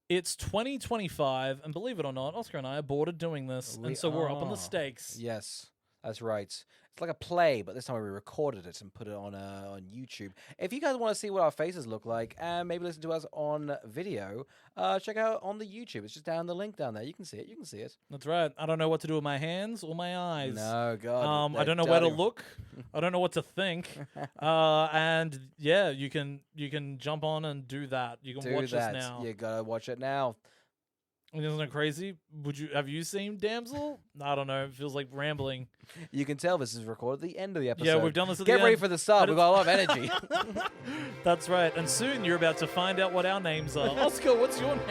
It's 2025, and believe it or not, Oscar and I are bored of doing this, and so we're up on the stakes. Yes, that's right. It's like a play, but this time we recorded it and put it on YouTube. If you guys want to see what our faces look like and maybe listen to us on video, check out on the YouTube. It's just down the link down there. You can see it. You can see it. That's right. I don't know what to do with my hands or my eyes. No, God. I don't know where to look. I don't know what to think. And yeah, you can jump on and do that. You can watch this now. You gotta watch it now. Isn't it crazy? Have you seen Damsel? I don't know. It feels like rambling. You can tell this is recorded at the end of the episode. Yeah, we've done this at the end. Get ready for the start. We've got a lot of energy. That's right. And soon you're about to find out what our names are. Oscar, what's your name?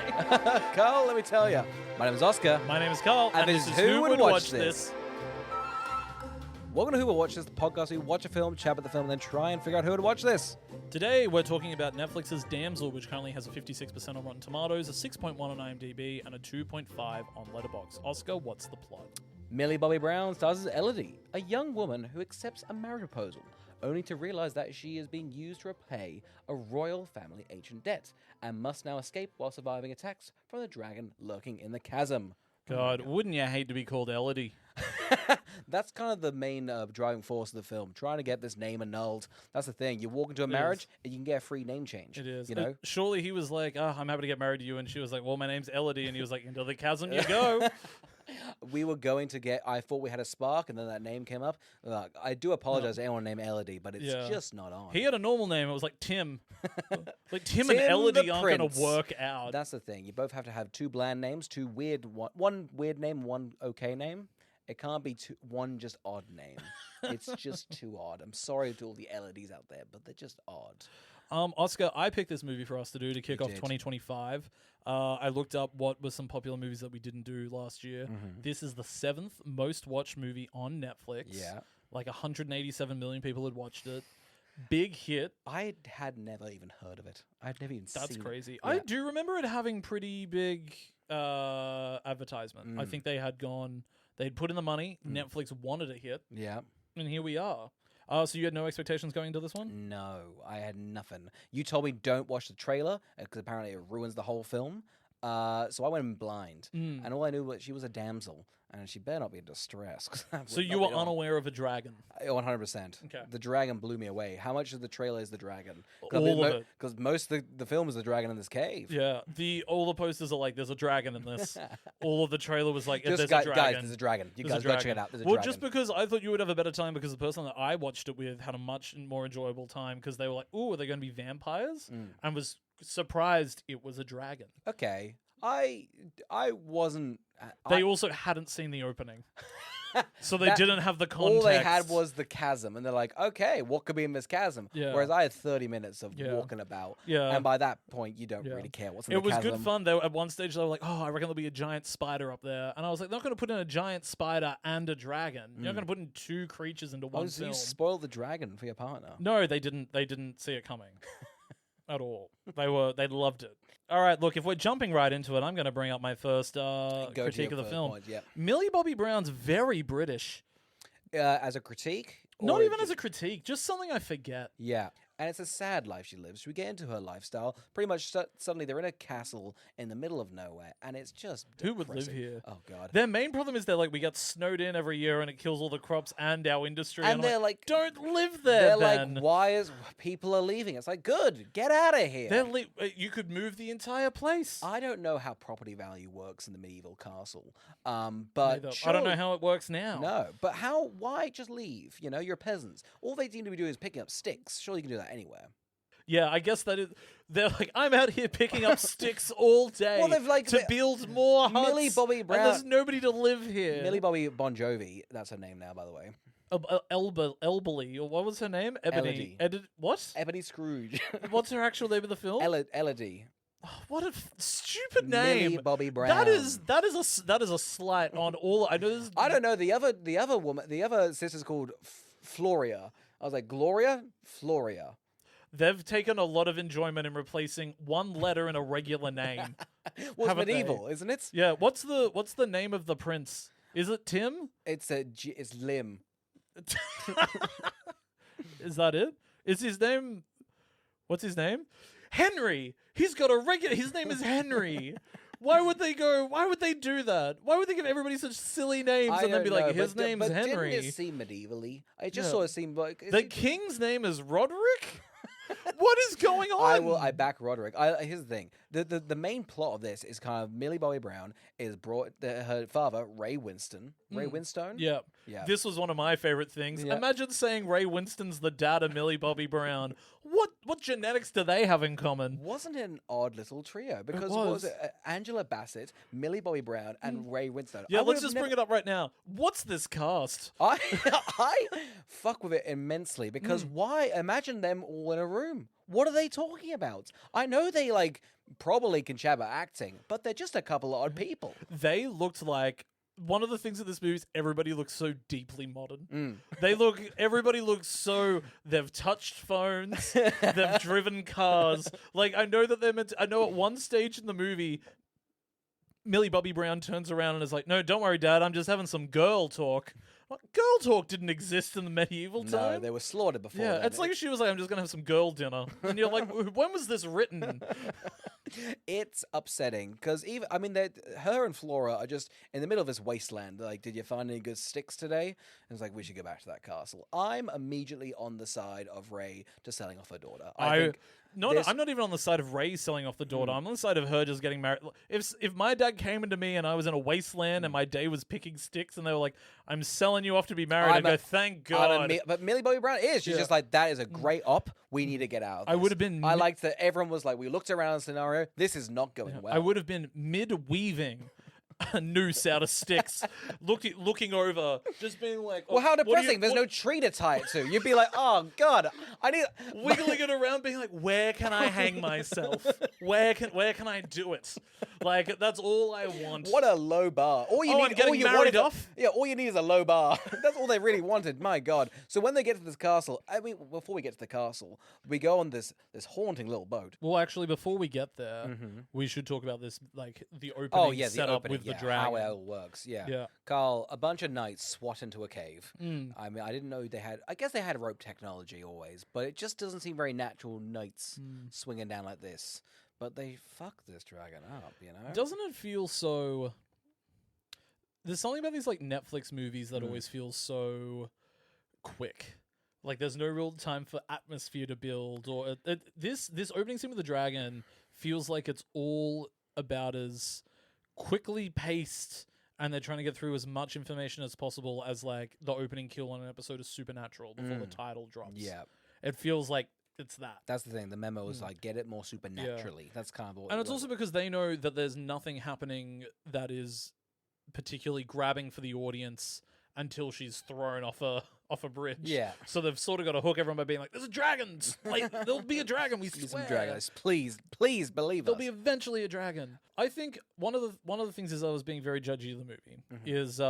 Carl, let me tell you. My name is Oscar. My name is Carl. And this is Who Would Watch This? Welcome to Who Would Watch This, the podcast where we watch a film, chat about the film, and then try and figure out who would watch this. Today, we're talking about Netflix's Damsel, which currently has a 56% on Rotten Tomatoes, a 6.1 on IMDb, and a 2.5 on Letterboxd. Oscar, what's the plot? Millie Bobby Brown stars as Elodie, a young woman who accepts a marriage proposal, only to realize that she is being used to repay a royal family ancient debt, and must now escape while surviving attacks from the dragon lurking in the chasm. God, wouldn't you hate to be called Elodie? That's kind of the main driving force of the film, trying to get this name annulled. That's the thing. You walk into a marriage and you can get a free name change. It is. You know? Surely he was like, I'm happy to get married to you. And she was like, well, my name's Elodie. And he was like, into the chasm you go. We were going to get, I thought we had a spark, and then that name came up. I do apologize to anyone named Elodie, but it's just not on. He had a normal name. It was like Tim. Like Tim and Elodie aren't going to work out. That's the thing. You both have to have two bland names, one weird name, one okay name. It can't be one just odd name. It's just too odd. I'm sorry to all the Elodies out there, but they're just odd. Oscar, I picked this movie for us to do to kick off 2025. I looked up what were some popular movies that we didn't do last year. Mm-hmm. This is the 7th most watched movie on Netflix. Yeah. Like 187 million people had watched it. Big hit. I had never even heard of it. I'd never even seen it. That's crazy. Yeah. I do remember it having pretty big advertisement. I think they'd put in the money. Netflix wanted a hit. Yeah. And here we are. So you had no expectations going into this one? No, I had nothing. You told me don't watch the trailer because apparently it ruins the whole film. So I went in blind. And all I knew was she was a damsel. And she better not be in distress. So you were unaware of a dragon? 100%. Okay. The dragon blew me away. How much of the trailer is the dragon? All of it. Because most of the film is the dragon in this cave. Yeah. All the posters are like, there's a dragon in this. All of the trailer was like, there's a dragon. Guys, there's a dragon. You guys go check it out. There's a dragon. Just because I thought you would have a better time because the person that I watched it with had a much more enjoyable time because they were like, ooh, are they going to be vampires? And was surprised it was a dragon. Okay. I wasn't... They also hadn't seen the opening. So they didn't have the context. All they had was the chasm. And they're like, okay, what could be in this chasm? Yeah. Whereas I had 30 minutes of walking about. Yeah. And by that point, you don't really care what's in the chasm. It was good fun. At one stage, they were like, oh, I reckon there'll be a giant spider up there. And I was like, they're not going to put in a giant spider and a dragon. You're not going to put in two creatures into one film. You spoiled the dragon for your partner. No, they didn't. They didn't see it coming. At all. They loved it. All right, look, if we're jumping right into it, I'm going to bring up my first critique of the film. Point, yeah. Millie Bobby Brown's very British. As a critique? Not even as a critique, just something I forget. Yeah. And it's a sad life she lives. We get into her lifestyle. Pretty much suddenly they're in a castle in the middle of nowhere, and it's just depressing. Who would live here? Oh, God. Their main problem is we get snowed in every year, and it kills all the crops and our industry. And they're like, don't live there, They're like, why is people are leaving? It's like, good, get out of here. You could move the entire place. I don't know how property value works in the medieval castle, but I don't know how it works now. No, but why just leave? You know, you're peasants. All they seem to be doing is picking up sticks. Surely you can do that anywhere. Yeah, I guess that is. They're like, I'm out here picking up sticks all day to build more huts. Millie Bobby Brown. And there's nobody to live here. Millie Bobby Bon Jovi, that's her name now, by the way. Elbely, or what was her name? Ebony. What? Ebony Scrooge. What's her actual name of the film? Elodie. Oh, what a stupid name. Millie Bobby Brown. That is a slight on all. I don't know. The other woman, the other sister's called Floria. I was like, Gloria? Floria. They've taken a lot of enjoyment in replacing one letter in a regular name. Well, it's medieval, isn't it? Yeah. What's the name of the prince? Is it Tim? It's Lim. Is that it? Is his name? What's his name? Henry. He's got a regular. His name is Henry. Why would they do that? Why would they give everybody such silly names and then be like, his name's Henry? Didn't it seem medievally? I just sort of seemed like... The king's name is Roderick? What is going on? I back Roderick. Here's the thing. The main plot of this is kind of Millie Bobby Brown is brought her father, Ray Winstone. Ray Winstone? Yeah. This was one of my favorite things. Yeah. Imagine saying Ray Winstone's the dad of Millie Bobby Brown. What genetics do they have in common? Wasn't it an odd little trio? Because what was it? Angela Bassett, Millie Bobby Brown, and Ray Winstone. Yeah, let's just bring it up right now. What's this cast? I fuck with it immensely because why? Imagine them all in a room. What are they talking about? I know they probably can chat about acting, but they're just a couple of odd people. They looked like one of the things in this movie is everybody looks so deeply modern. Everybody looks so, they've touched phones, they've driven cars. I know that I know at one stage in the movie, Millie Bobby Brown turns around and is like, no, don't worry, Dad, I'm just having some girl talk. Girl talk didn't exist in the medieval time. No, they were slaughtered before. Yeah, then. it's like she was like, I'm just going to have some girl dinner. And you're like, when was this written? It's upsetting because her and Flora are just in the middle of this wasteland. Did you find any good sticks today? And it's like, we should go back to that castle. I'm immediately on the side of Ray to selling off her daughter. I'm not even on the side of Ray selling off the daughter. I'm on the side of her just getting married. If my dad came into me and I was in a wasteland and my day was picking sticks and they were like, I'm selling you off to be married, I'd go, thank God. But Millie Bobby Brown is. She's just like, that is a great op. We need to get out of this. I would have been... I liked that everyone was like, we looked around the scenario. This is not going well. I would have been mid-weaving a noose out of sticks, looking over, just being like, well, how depressing. There's no tree to tie it to. You'd be like, oh, God, I need... Wiggling it around, being like, where can I hang myself? Where can I do it? That's all I want. What a low bar. All you need, I'm getting married off? Yeah, all you need is a low bar. That's all they really wanted. My God. So when they get to this castle, before we get to the castle, we go on this haunting little boat. Well, actually, before we get there, we should talk about this, the opening setup with the dragon. How it all works. Yeah. Carl, a bunch of knights swat into a cave. I didn't know they had... I guess they had rope technology always, but it just doesn't seem very natural, knights swinging down like this. But they fucked this dragon up, you know? Doesn't it feel so... There's something about these Netflix movies that always feels so quick. There's no real time for atmosphere to build. Or this opening scene with the dragon feels like it's all about as quickly paced, and they're trying to get through as much information as possible as the opening kill on an episode of Supernatural before the title drops. Yeah. It feels like it's that. That's the thing. The memo is get it more supernaturally. Yeah. That's kind of what. And it's also because they know that there's nothing happening that is particularly grabbing for the audience until she's thrown off a bridge. Yeah. So they've sort of got to hook everyone by being like, "There's a dragon! There'll be a dragon. We swear. Some dragons. Please believe There'll be eventually a dragon." I think one of the things is I was being very judgy of the movie is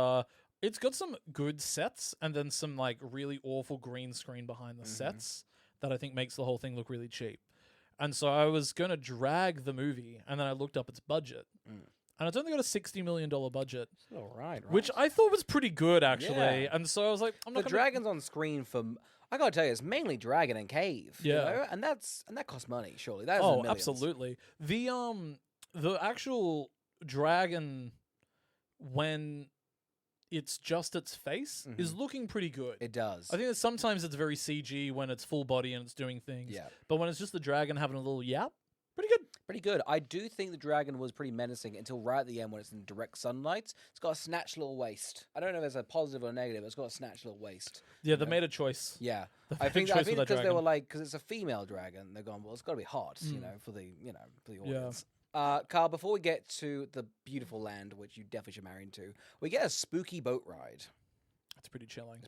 it's got some good sets and then some really awful green screen behind the sets that I think makes the whole thing look really cheap. And so I was going to drag the movie, and then I looked up its budget. And it's only got a $60 million budget. All right. Which I thought was pretty good, actually. Yeah. And so I was like, I'm not the dragons on screen for... I gotta tell you, it's mainly dragon and cave. Yeah. You know? And that costs money, surely. That is millions. Absolutely. The actual dragon, when it's just its face, is looking pretty good. It does. I think that sometimes it's very CG when it's full body and it's doing things. Yeah. But when it's just the dragon having a little yap, pretty good. Pretty good. I do think the dragon was pretty menacing until right at the end when it's in direct sunlight. It's got a snatched little waist. I don't know if it's a positive or a negative. It's got a snatched little waist. Yeah, they made a choice. Yeah. I think because they were because it's a female dragon, they're going, well, it's got to be hot, for the audience. Yeah. Carl, before we get to the beautiful land, which you definitely should marry into, we get a spooky boat ride. It's pretty chilling.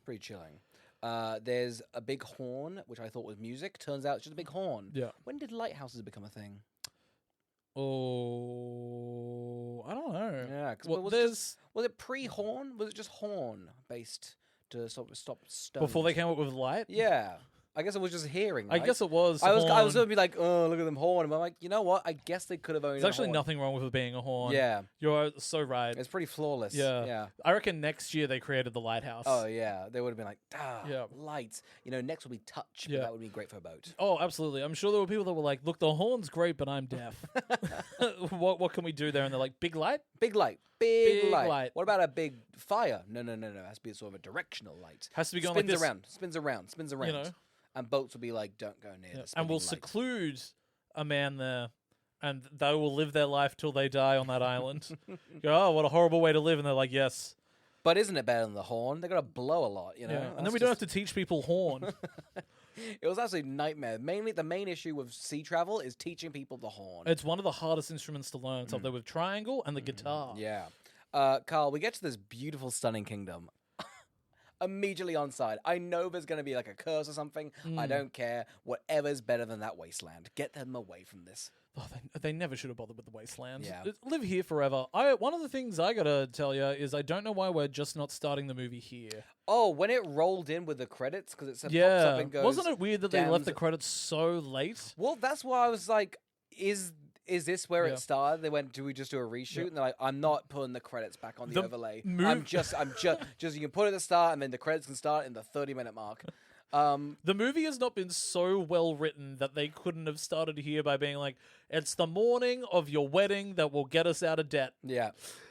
There's a big horn, which I thought was music. Turns out it's just a big horn. Yeah. When did lighthouses become a thing? Oh, I don't know. Yeah, was it pre-horn? Was it just horn based to stop stone? Before they came up with light? Yeah. I guess it was just hearing. I Right? guess it was. I was horn. going to be like, oh, look at them horn. And I'm like, you know what? I guess they could have only. There's actually nothing wrong with it being a horn. Yeah, You're so right. it's pretty flawless. Yeah. Yeah. I reckon next year they created the lighthouse. Oh yeah, they would have been like, Yeah. lights. Next will be touch. But Yeah. that would be great for a boat. Oh, absolutely. I'm sure there were people that were like, look, the horn's great, but I'm deaf. What can we do there? And they're like, big light? Big light. Big light. What about a big fire? No. It has to be sort of a directional light. Has to be going spins like this. around, spins around. You know? And boats will be like, don't go near this. And we'll seclude a man there, and they will live their life till they die on that island. Go, oh, what a horrible way to live. And they're like, yes. But isn't it better than the horn? They're going to blow a lot, Yeah. And then we don't have to teach people horn. It was actually a nightmare. Mainly, the main issue with sea travel is teaching people the horn. It's one of the hardest instruments to learn. It's up there with triangle and the guitar. Yeah. Carl, we get to this beautiful, stunning kingdom. Immediately on side. I know there's going to be like a curse or something. I don't care. Whatever's better than that wasteland. Get them away from this. Oh, they never should have bothered with the wasteland. Yeah. Live here forever. One of the things I gotta tell you is I don't know why we're just not starting the movie here. Oh, when it rolled in with the credits, because it pops up and goes... Wasn't it weird that they left the Damsel. credits so late? Well, that's why I was like, is this where it started? They went, do we just do a reshoot? And they're like, I'm not putting the credits back on the overlay. I'm just, you can put it at the start and then the credits can start in the 30-minute mark. The movie has not been so well written that they couldn't have started here by being like, it's the morning of your wedding that will get us out of debt. Yeah.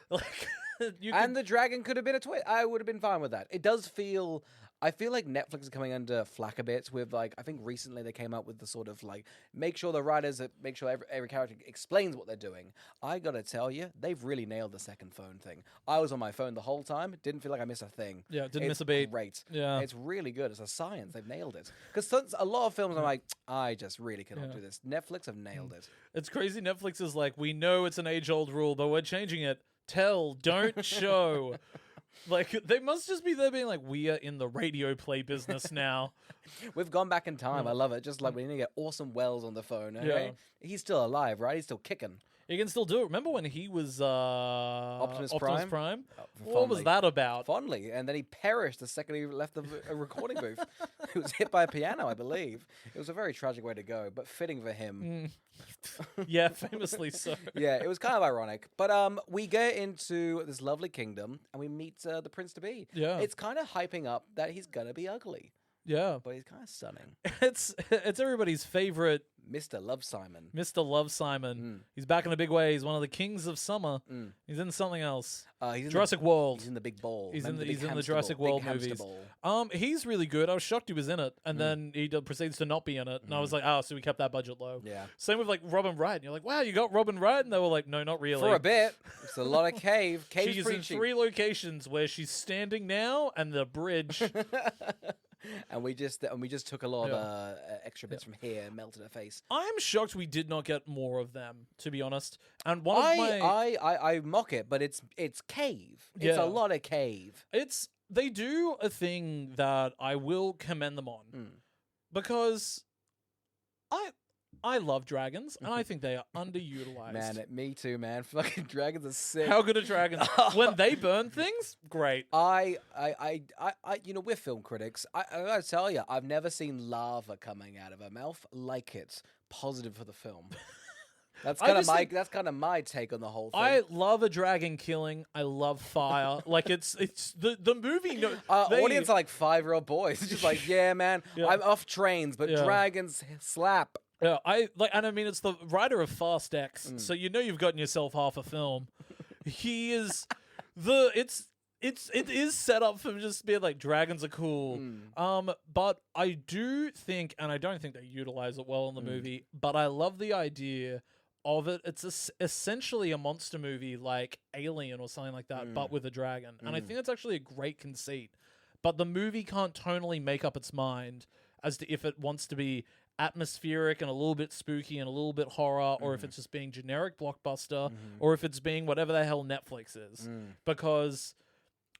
Like, The dragon could have been a twist. I would have been fine with that. It does feel... I feel like Netflix is coming under flack a bit with, like, I think recently they came out with the sort of, like, make sure the writers, make sure every character explains what they're doing. I gotta tell you, they've really nailed the second phone thing. I was on my phone the whole time. Didn't feel like I missed a thing. Yeah, didn't It's miss a beat. Great. Yeah. It's really good. It's a science. They've nailed it. Because a lot of films, I'm like, I just really cannot do this. Netflix have nailed it. It's crazy. Netflix is like, we know it's an age-old rule, but we're changing it. Tell, don't show. Like, they must just be there being like, we are in the radio play business now. We've gone back in time. I love it. Just like we need to get Orson Welles on the phone. Okay? Yeah. He's still alive, right? He's still kicking. You can still do it. Remember when he was Optimus Prime? What was that about? Fondly. And then he perished the second he left the recording booth. He was hit by a piano, I believe. It was a very tragic way to go, but fitting for him. Yeah, famously so. Yeah, it was kind of ironic. But we get into this lovely kingdom and we meet the prince-to-be. Yeah. It's kind of hyping up that he's going to be ugly. Yeah. But he's kind of stunning. It's everybody's favorite Mr. Love Simon. Mr. Love Simon. He's back in a big way. He's one of the kings of summer. He's in something else. He's in Jurassic World. He's in the big ball. He's Remember in big the Jurassic ball, World big hamster movies. ball. He's really good. I was shocked he was in it, and then he proceeds to not be in it, and I was like, oh, so we kept that budget low. Yeah. Same with like Robin Wright. And you're like, wow, you got Robin Wright, and they were like, no, not really. For a bit. It's a lot of cave. Cave's She's pretty in cheap. 3 locations where she's standing now, and the bridge. And we just took a lot of extra bits from here and melted her face. I'm shocked we did not get more of them, to be honest. And one of my I mock it, but it's cave. It's Yeah. a lot of cave. they do a thing that I will commend them on because I love dragons and I think they are underutilized. Man, me too, man. Fucking dragons are sick. How good are dragons? When they burn things, great. We're film critics. I gotta tell you, I've never seen lava coming out of her mouth like it's positive for the film. That's kind of my take on the whole thing. I love a dragon killing. I love fire. Like it's the movie. Audience are like 5-year-old boys. It's just like, yeah, man, I'm off trains, but dragons slap. Yeah, and I mean it's the writer of Fast X, so you know you've gotten yourself half a film. He is it is set up for just being like dragons are cool. But I do think, and I don't think they utilize it well in the movie, but I love the idea of it. It's essentially a monster movie like Alien or something like that, but with a dragon. And I think that's actually a great conceit. But the movie can't tonally make up its mind as to if it wants to be atmospheric and a little bit spooky and a little bit horror, or if it's just being generic blockbuster, or if it's being whatever the hell Netflix is. Because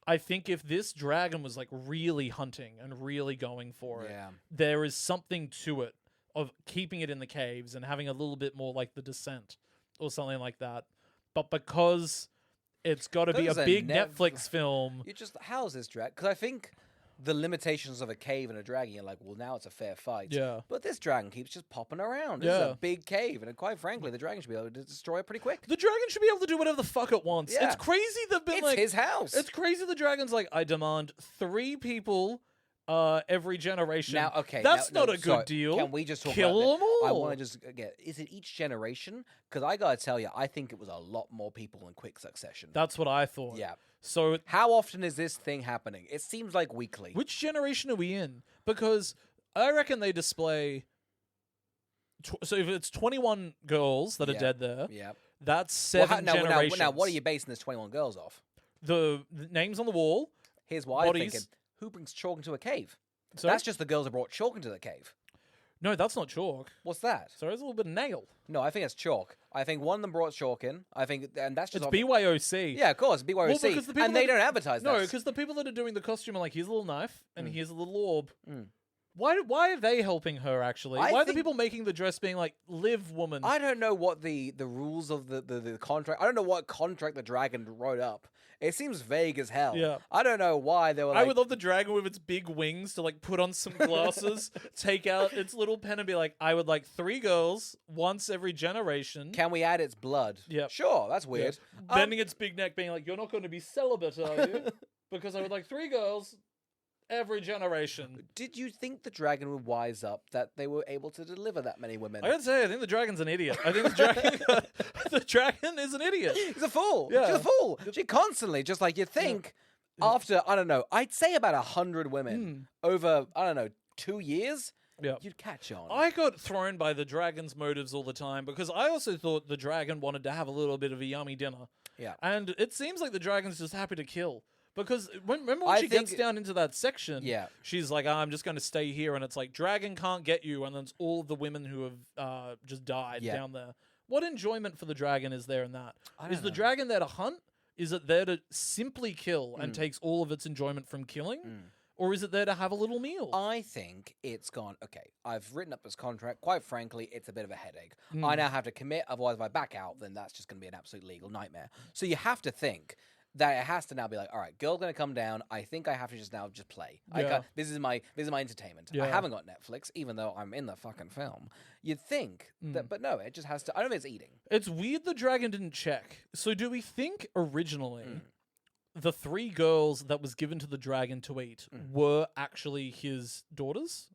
I think if this dragon was like really hunting and really going for it, there is something to it of keeping it in the caves and having a little bit more like The Descent or something like that. But because it's got to be a big Netflix film. How's this dragon? Because I think the limitations of a cave and a dragon, you're like, well, now it's a fair fight. Yeah. But this dragon keeps just popping around. This is a big cave, and quite frankly, the dragon should be able to destroy it pretty quick. The dragon should be able to do whatever the fuck it wants. Yeah. It's crazy they've been It's his house. It's crazy the dragon's like, I demand 3 people every generation. Now, okay. That's not a good deal. Can we just talk Kill about them all? I want to just get, is it each generation? Because I got to tell you, I think it was a lot more people in quick succession. That's what I thought. Yeah. So How often is this thing happening? It seems like weekly. which generation are we in? Because I reckon they display... so if it's 21 girls that are dead there, Yeah. that's 7 generations. Now, what are you basing this 21 girls off? The names on the wall. Here's why I'm Bodies. thinking. Who brings chalk into a cave? So That's just the girls that brought chalk into the cave. no, that's not chalk. What's that? So it's a little bit of nail. No, I think it's chalk. I think one of them brought chalk in. I think, and that's just It's BYOC. Yeah, of course, BYOC. Well, because the people and they that- don't advertise that. No, because the people that are doing the costume are like, here's a little knife and here's a little orb. Mm. Why are they helping her, actually? I Why are the think- people making the dress being like, live, woman? I don't know what the rules of the contract. I don't know what contract the dragon wrote up. It seems vague as hell. Yeah. I don't know why they were like. I would love the dragon with its big wings to like put on some glasses, take out its little pen and be like, I would like 3 girls once every generation. Can we add its blood? Yep. Sure, that's weird. Bending its big neck, being like, you're not going to be celibate, are you? Because I would like 3 girls every generation. Did you think the dragon would wise up that they were able to deliver that many women? I gotta say, I think the dragon's an idiot. I think the dragon is an idiot. He's a fool. Yeah. She's a fool. She constantly, just like you think, after, I don't know, I'd say about 100 women over, I don't know, 2 years, Yeah. you'd catch on. I got thrown by the dragon's motives all the time because I also thought the dragon wanted to have a little bit of a yummy dinner. Yeah. And it seems like the dragon's just happy to kill. Because remember when I she think- gets down into that section, Yeah. she's like, I'm just going to stay here. And it's like, dragon can't get you. And then it's all of the women who have just died Yeah. down there. What enjoyment for the dragon is there in that? I Is don't the know. dragon there to hunt? Is it there to simply kill and takes all of its enjoyment from killing? Or is it there to have a little meal? I think it's gone, okay, I've written up this contract. Quite frankly, it's a bit of a headache. I now have to commit, otherwise if I back out, then that's just going to be an absolute legal nightmare. So you have to think that it has to now be like, all right, girl's going to come down. I think I have to just now just play. Yeah. This is my entertainment. I Yeah. haven't got Netflix, even though I'm in the fucking film. You'd think that, but no, it just has to, I don't think it's eating. It's weird the dragon didn't check. So do we think originally the 3 girls that was given to the dragon to eat were actually his daughters?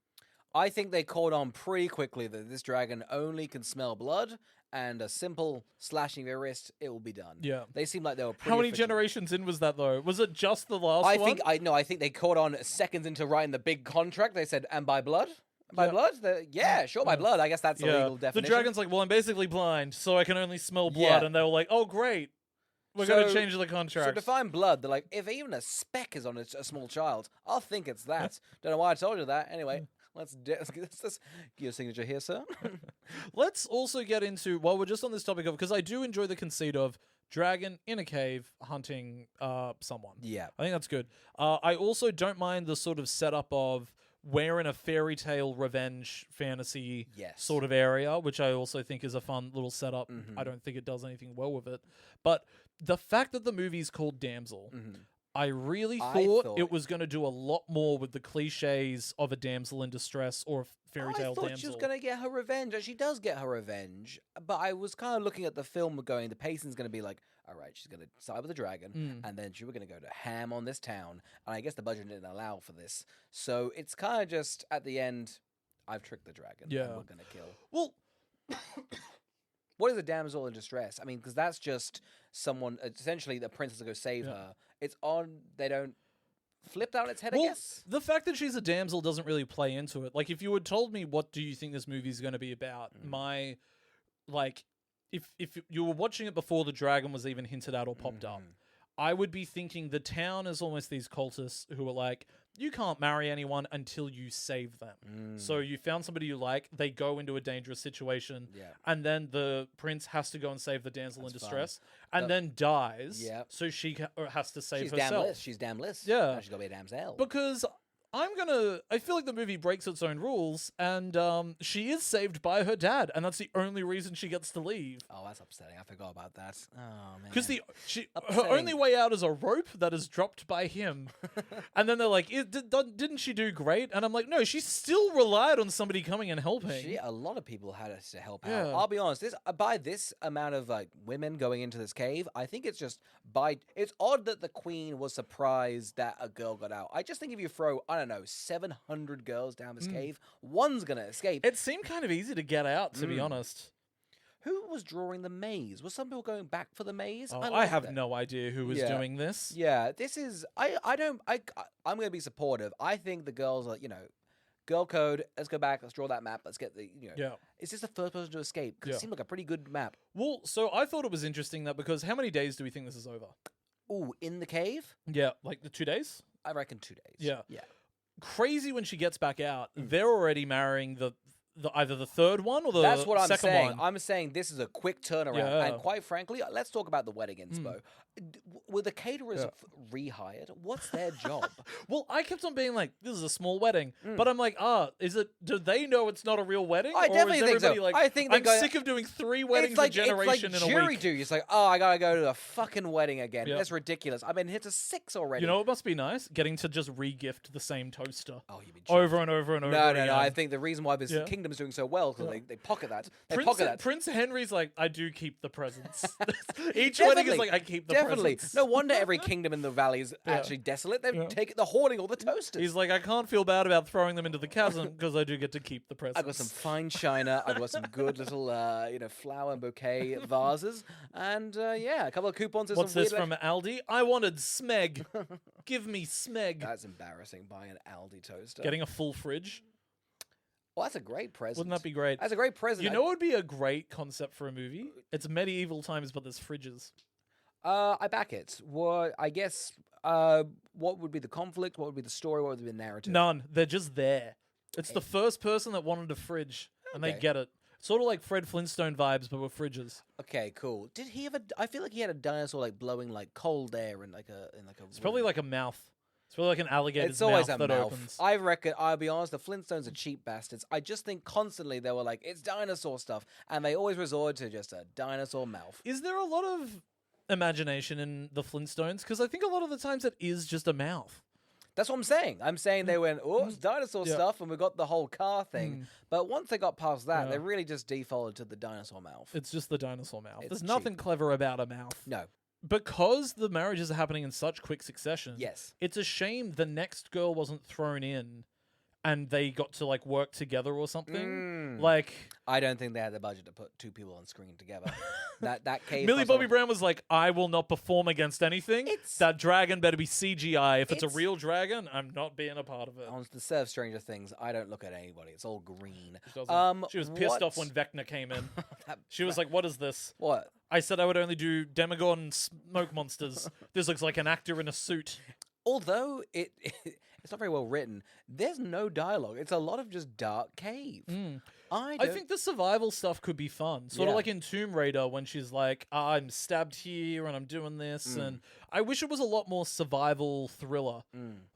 I think they caught on pretty quickly that this dragon only can smell blood, and a simple slashing of your wrist, it will be done. Yeah. They seem like they were pretty How many efficient. generations in was that though? Was it just the last I one? think they caught on seconds into writing the big contract. They said, "And by blood, by Yeah. blood, yeah, sure, by blood. I guess that's the legal The definition." dragon's like, well, I'm basically blind, so I can only smell blood. Yeah. And they were like, oh, great. We're going to So- change the So contract. define blood. They're like, if even a speck is on a small child, I'll think it's that. Don't know why I told you that. Anyway, let's get your signature here, sir. Let's also get into, while we're just on this topic of, because I do enjoy the conceit of dragon in a cave hunting someone. Yeah. I think that's good. I also don't mind the sort of setup of we're in a fairy tale revenge fantasy Yes. sort of area, which I also think is a fun little setup. I don't think it does anything well with it. But the fact that the movie's called Damsel, I really thought it was going to do a lot more with the cliches of a damsel in distress or a fairy tale I thought damsel. she was going to get her revenge, and she does get her revenge. But I was kind of looking at the film going, the pacing's going to be like, all right, she's going to side with the dragon, and then she was going to go to ham on this town. And I guess the budget didn't allow for this. So it's kind of just, at the end, I've tricked the dragon. Yeah. And we're going to kill. Well, What is a damsel in distress? I mean, because that's just someone, essentially the princess to go save her. It's on, they don't flip that on its head, I guess. the fact that she's a damsel doesn't really play into it. Like, if you had told me what do you think this movie's going to be about, my, like, if you were watching it before the dragon was even hinted at or popped up, I would be thinking the town is almost these cultists who are like, you can't marry anyone until you save them. So you found somebody you like, they go into a dangerous situation, and then the prince has to go and save the damsel in distress, and then dies, so she has to save herself. She's damnless. Yeah. Now she's got to be a damsel. Because I feel like the movie breaks its own rules, and she is saved by her dad, and that's the only reason she gets to leave. Oh, that's upsetting. I forgot about that. Oh, man. Because her Upsetting. only way out is a rope that is dropped by him. And then they're like, didn't she do great? And I'm like, no, she still relied on somebody coming and helping. A lot of people had us to help Yeah. out. I'll be honest, by this amount of like women going into this cave, I think it's just it's odd that the queen was surprised that a girl got out. I just think if you throw, I don't know, 700 girls down this cave, one's gonna escape. It seemed kind of easy to get out, to be honest. Who was drawing the maze? Was some people going back for the maze? Oh, like I have that. no idea who was Yeah. doing this. Yeah, this is I'm gonna be supportive. I think the girls are, girl code. Let's go back. Let's draw that map. Let's get the Yeah. Is this the first person to escape? Because Yeah. it seemed like a pretty good map. Well, so I thought it was interesting that because how many days do we think this is over? Ooh, in the cave? Yeah, like the 2 days? I reckon 2 days. Yeah. Yeah. Crazy when she gets back out, they're already marrying the either the third one or the That's what I'm second saying. one. I'm saying this is a quick turnaround. Yeah. And quite frankly, let's talk about the wedding inspo. Were the caterers Yeah. rehired? What's their job? Well, I kept on being like, "This is a small wedding," but I'm like, is it? Do they know it's not a real wedding? I or definitely is think so. everybody like, I think they I'm go- sick of doing 3 weddings a generation it's in like a jury week. duty. It's like, I gotta go to a fucking wedding again. Yeah. That's ridiculous. I've been hit to 6 already. You know, it must be nice getting to just re-gift the same toaster Oh, you've been over and over and over. No. again. I think the reason why this Yeah. kingdom is doing so well because they pocket that. They Prince, pocket that. Prince Henry's like, I do keep the presents. Each wedding is Definitely. like, I keep the Definitely. presents. No wonder every kingdom in the valley is actually desolate. They're hoarding all the toasters. He's like, I can't feel bad about throwing them into the chasm because I do get to keep the presents. I got some fine china. I got some good little, flower and bouquet vases, and a couple of coupons. And What's some this weird from Aldi? I wanted Smeg. Give me Smeg. That's embarrassing. Buying an Aldi toaster. Getting a full fridge. Well, that's a great present. Wouldn't that be great? That's a great present. You know what would be a great concept for a movie? It's medieval times, but there's fridges. I back it. What I guess. What would be the conflict? What would be the story? What would be the narrative? None. They're just there. It's the first person that wanted a fridge, and they Okay. get it. Sort of like Fred Flintstone vibes, but with fridges. Okay, cool. Did he have a? I feel like he had a dinosaur like blowing like cold air in like a. It's probably like a mouth. It's probably like an alligator's It's always mouth a that mouth. opens. I reckon. I'll be honest. The Flintstones are cheap bastards. I just think constantly they were like, it's dinosaur stuff, and they always resort to just a dinosaur mouth. Is there a lot of imagination in the Flintstones? Because I think a lot of the times it is just a mouth. That's what I'm saying. I'm saying they went, oh, it's dinosaur Yeah. stuff, and we got the whole car thing. But once they got past that, Yeah. they really just defaulted to the dinosaur mouth. It's just the dinosaur mouth. It's There's cheap. nothing clever about a mouth. No. Because the marriages are happening in such quick succession. Yes. It's a shame the next girl wasn't thrown in and they got to like work together or something. Like I don't think they had the budget to put 2 people on screen together. that cave. Millie cost Bobby a- Brown was like, I will not perform against anything. It's- That dragon better be CGI. If it's a It's- real dragon, I'm not being a part of it. On the set of Stranger Things, I don't look at anybody. It's all green. She was pissed off when Vecna came in. She was like, what is this? What? I said I would only do Demogorgon smoke monsters. This looks like an actor in a suit. Although it's not very well written, there's no dialogue. It's a lot of just dark cave. I think the survival stuff could be fun. Sort of Yeah. like in Tomb Raider when she's like, I'm stabbed here and I'm doing this. And I wish it was a lot more survival thriller.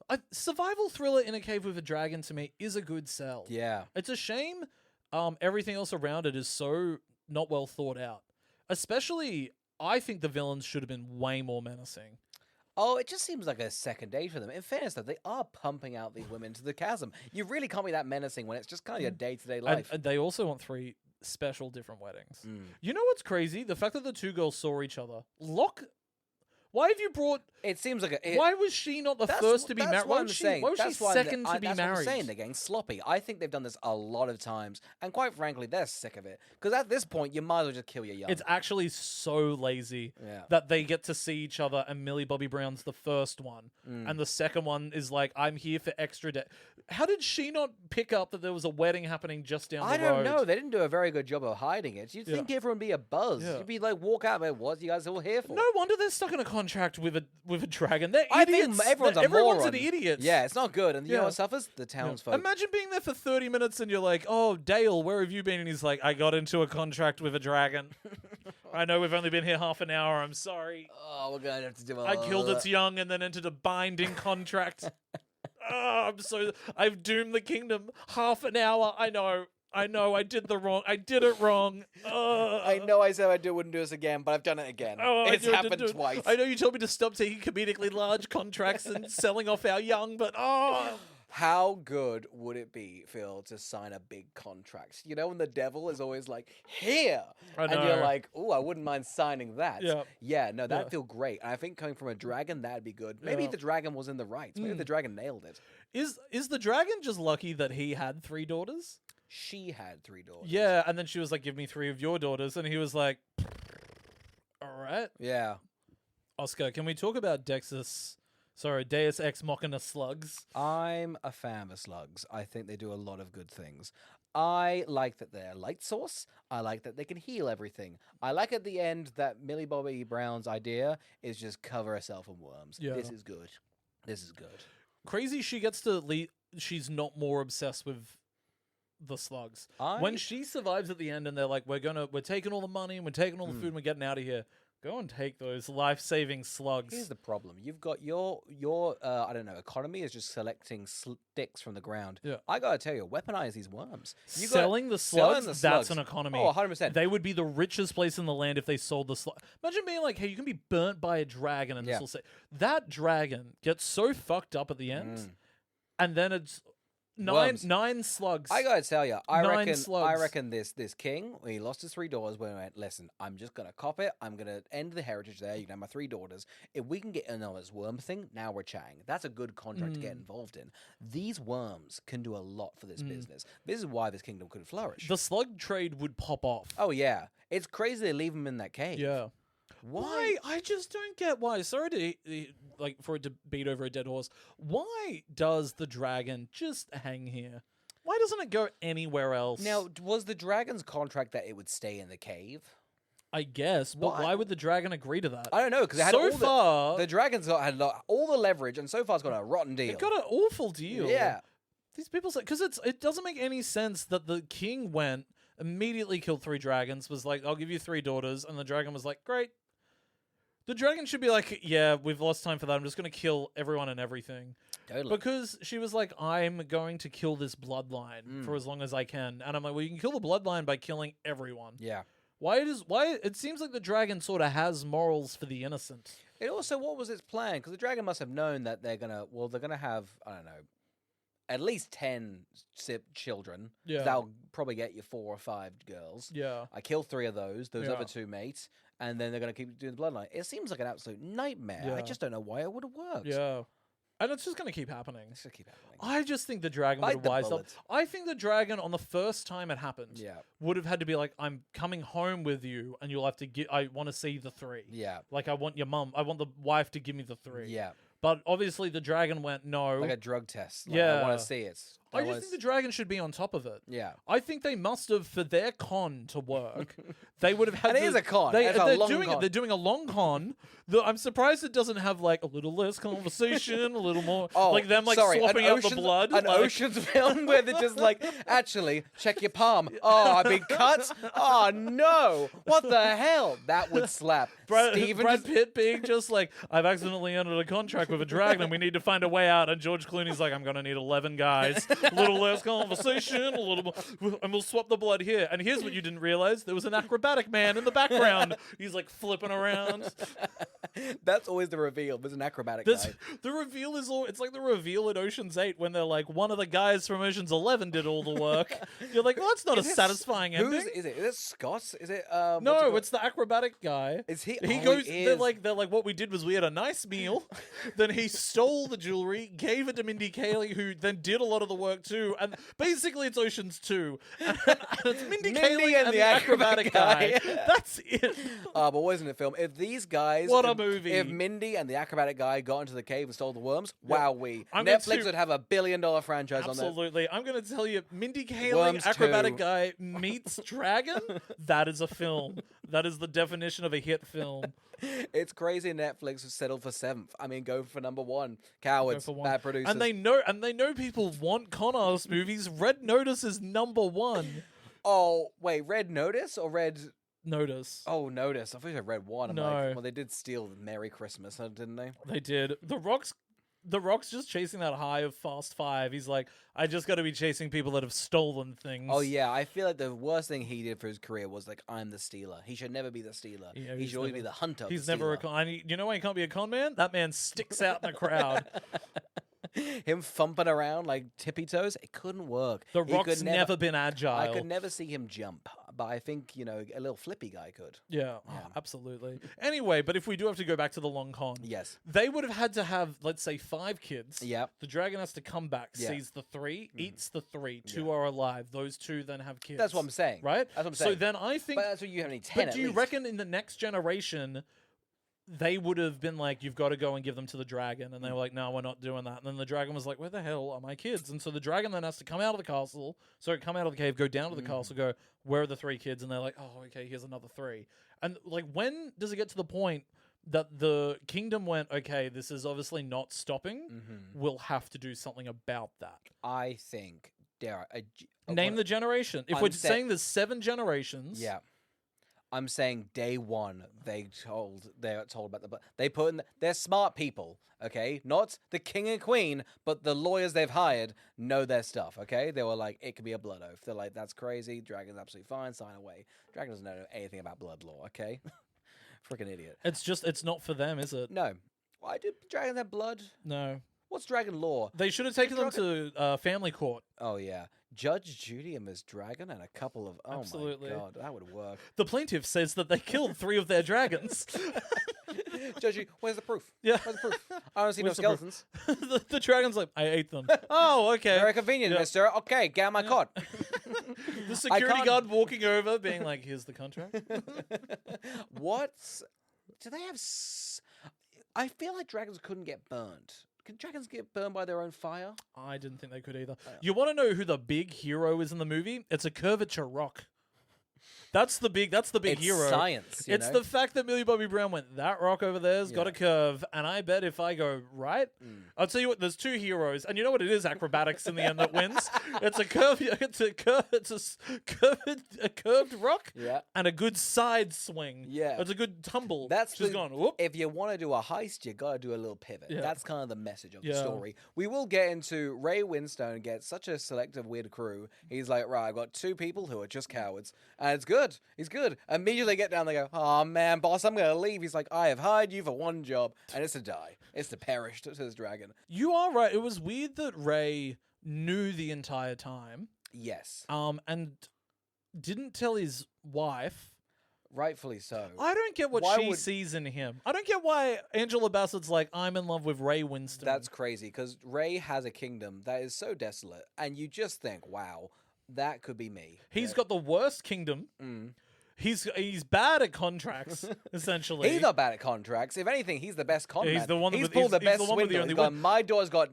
A survival thriller in a cave with a dragon to me is a good sell. Yeah. It's a shame everything else around it is so not well thought out. Especially, I think the villains should have been way more menacing. Oh, it just seems like a second date for them. In fairness, though, they are pumping out these women to the chasm. You really can't be that menacing when it's just kind of your day-to-day life. And they also want 3 special different weddings. You know what's crazy? The fact that the 2 girls saw each other. Why have you brought... It seems like Why was she not the first to be married? Why was she second to be That's what I'm married? saying. They're getting sloppy. I think they've done this a lot of times. And quite frankly, they're sick of it. Because at this point, you might as well just kill your young. It's actually so lazy Yeah. that they get to see each other and Millie Bobby Brown's the first one. And the second one is like, I'm here for extra day. How did she not pick up that there was a wedding happening just down I the road? don't know. They didn't do a very good job of hiding it. You'd think everyone would be a buzz. Yeah. You'd be like, walk out, man. What are you guys all here for? No wonder they're stuck in a contract with a dragon. They're I idiots. think everyone's a Everyone's moron. an idiot. Yeah, it's not good. And you know Yeah. what suffers? The townsfolk. Imagine being there for 30 minutes and you're like, oh, Dale, where have you been? And he's like, I got into a contract with a dragon. I know we've only been here half an hour. I'm sorry. Oh, we're going to have to do I killed its young and then entered a binding contract. I've doomed the kingdom. Half an hour. I know. I did it wrong. I know I said I wouldn't do this again, but I've done it again. It's happened twice. I know you told me to stop taking comedically large contracts and selling off our young, but How good would it be, Phil, to sign a big contract? You know, when the devil is always like, here! And you're like, oh, I wouldn't mind signing that. Yeah, no, that'd feel great. And I think coming from a dragon, that'd be good. Maybe the dragon was in the right. Maybe the dragon nailed it. Is the dragon just lucky that he had 3 daughters? She had 3 daughters. Yeah, and then she was like, give me 3 of your daughters. And he was like, all right. Yeah. Oscar, can we talk about Deus Ex Machina slugs? I'm a fan of slugs. I think they do a lot of good things. I like that they're light source. I like that they can heal everything. I like at the end that Millie Bobby Brown's idea is just cover herself in worms. Yeah. This is good. This is good. Crazy she gets to she's not more obsessed with the slugs. When she survives at the end and they're like, we're taking all the money and we're taking all the food and we're getting out of here. Go and take those life-saving slugs. Here's the problem. You've got your I don't know, economy is just selecting sticks from the ground. Yeah. I gotta tell you, weaponize these worms. Selling the slugs, that's an economy. Oh, 100%. They would be the richest place in the land if they sold the slug. Imagine being like, hey, you can be burnt by a dragon and this will say... That dragon gets so fucked up at the end and then it's... Nine slugs. I gotta tell you, I slugs. reckon this king, when he lost his 3 daughters, when he went, listen, I'm just gonna cop it. I'm gonna end the heritage there. You can have my 3 daughters. If we can get in on this worm thing, now we're chatting. That's a good contract to get involved in. These worms can do a lot for this business. This is why this kingdom could flourish. The slug trade would pop off. Oh yeah, it's crazy they leave him in that cave. Yeah. Why? I just don't get why. Sorry to for it to beat over a dead horse. Why does the dragon just hang here? Why doesn't it go anywhere else? Now, was the dragon's contract that it would stay in the cave? I guess, but why would the dragon agree to that? I don't know, because the dragon's had all the leverage, and so far it's got a rotten deal. It got an awful deal. Yeah. These people say, because it doesn't make any sense that the king went, immediately killed 3 dragons, was like, I'll give you 3 daughters, and the dragon was like, great. The dragon should be like, yeah, we've lost time for that. I'm just going to kill everyone and everything. Totally. Because she was like, I'm going to kill this bloodline for as long as I can. And I'm like, well, you can kill the bloodline by killing everyone. Yeah. Why it seems like the dragon sort of has morals for the innocent. It also, what was its plan? Because the dragon must have known that they're going to have, I don't know, at least 10 children. Yeah. That'll probably get you 4 or 5 girls. Yeah. I killed 3 of those other 2 mates. And then they're going to keep doing the bloodline. It seems like an absolute nightmare. Yeah. I just don't know why it would have worked. Yeah. And it's just going to keep happening. It's going to keep happening. I just think the dragon would have wised up. I think the dragon, on the first time it happened, would have had to be like, I'm coming home with you, and you'll have to I want to see the 3. Yeah. Like, I want the wife to give me the 3. Yeah. But obviously the dragon went, no. Like a drug test. Yeah. I want to see it. I just think the dragon should be on top of it. Yeah. I think they must have, for their con to work, they would have had It is a con. They're doing a long con. I'm surprised it doesn't have like a little less conversation, a little more like them swapping out the blood. An Ocean's film where they're just like, actually, check your palm. Oh, I've been cut. Oh no. What the hell? That would slap. Brad Pitt being just like, I've accidentally entered a contract with a dragon and we need to find a way out. And George Clooney's like, I'm going to need 11 guys. A little less conversation, a little more, and we'll swap the blood here. And here's what you didn't realize. There was an acrobatic man in the background. He's like flipping around. That's always the reveal. There's an acrobatic guy. The reveal it's like the reveal in Ocean's 8 when they're like, one of the guys from Ocean's 11 did all the work. You're like, well, that's not a satisfying ending. Is it Scott? Is it no, it's the acrobatic guy. Is he? He goes. They're like, what we did was we had a nice meal. Then he stole the jewelry, gave it to Mindy Kaling, who then did a lot of the work too. And basically, it's Ocean's 2. And it's Mindy Kaling and the acrobatic guy. That's it. But wasn't it film? If these guys, what a movie! If Mindy and the acrobatic guy got into the cave and stole the worms, wowee! Netflix would have $1 billion franchise on that. Absolutely. I'm going to tell you, Mindy Kaling, acrobatic guy meets dragon. That is a film. That is the definition of a hit film. It's crazy. Netflix was settled for 7th. I mean, go for number 1. Cowards, bad producers, and they know people want con artist movies. Red Notice is number 1. Oh wait, Red Notice or Red Notice? Oh, Notice. I thought you said Red One. I'm no. like, well, they did steal Merry Christmas, didn't they? They did. The Rock's The Rock's just chasing that high of Fast Five. He's like, I just got to be chasing people that have stolen things. Oh yeah, I feel like the worst thing he did for his career was like, I'm the stealer. He should never be the stealer. Yeah, he he's should always never- be the hunter. He's the never a stealer. con. You know why he can't be a con man? That man sticks out in the crowd. Him thumping around like tippy toes, it couldn't work. The He Rock's could never been agile. I could never see him jump, but I think a little flippy guy could. Yeah, Yeah. absolutely. Anyway, but if we do have to go back to the long con, Yes. they would have had to have, let's say, 5 kids. Yep. The dragon has to come back, Yeah. sees the 3, eats the 3. 2 are alive. Those 2 then have kids. That's what I'm saying. Right? That's what I'm So saying. then I think. But that's what you have any 10 But at do you least. reckon in the next generation, they would have been like, you've got to go and give them to the dragon? And they were like, no, we're not doing that. And then the dragon was like, where the hell are my kids? And so the dragon then has to come out of the castle. So come out of the cave, go down to the castle, go, where are the 3 kids? And they're like, oh, okay, here's another 3. And like, when does it get to the point that the kingdom went, okay, this is obviously not stopping. We'll have to do something about that. I think there are Name the generation. If I'm we're sa- saying there's 7 generations. Yeah. I'm saying day one they're told about they put in they're smart people, okay? Not the king and queen, but the lawyers they've hired know their stuff, okay? They were like, it could be a blood oath. They're like, that's crazy. Dragon's absolutely fine. Sign away. Dragon doesn't know anything about blood law, okay? Freaking idiot. It's not for them, is it? No. Why do dragons have blood? No. What's dragon law? They should have taken them to family court. Oh yeah, Judge Judy and Miss Dragon and a couple of Absolutely. my god, that would work. The plaintiff says that they killed 3 of their dragons. Judge Judy, where's the proof? Yeah. Where's the proof? I don't see no Where's the proof? skeletons. the dragon's like, I ate them. Oh, okay. Very convenient, Yeah. mister. Okay, get out my cot. The security can't- guard walking over, being like, here's the contract. What's... Do they have... I feel like dragons couldn't get burned. Can dragons get burned by their own fire? I didn't think they could either. You want to know who the big hero is in the movie? It's a curvature rock. That's the big It's hero. science, you It's know? the fact that Millie Bobby Brown went, that rock over there's got Yeah. a curve, and I bet if I go right, I'll tell you what, there's 2 heroes, and you know what it is, acrobatics in the end that wins. It's a curved rock Yeah. and a good side swing. Yeah. It's a good tumble. That's She's the- gone, whoop. If you want to do a heist, you got to do a little pivot. Yeah. That's kind of the message of the Yeah. story. We will get into Ray Winstone gets such a selective weird crew. He's like, right, I've got 2 people who are just cowards, and it's good. He's good. Immediately get down, they go, oh man, boss, I'm gonna leave. He's like, I have hired you for one job, and it's to die. It's to perish to his dragon. You are right. It was weird that Ray knew the entire time, Yes, and didn't tell his wife. rightfully so. I don't get what Why she would- sees in him. I don't get why Angela Bassett's like, I'm in love with Ray Winston. That's crazy because Ray has a kingdom that is so desolate, and you just think, wow, that could be me. He's got the worst kingdom. He's bad at contracts, essentially. He's not bad at contracts. If anything, he's the best con He's man. the one He's with- pulled the he's the best one with the swindle. only He's gone, win- my door's got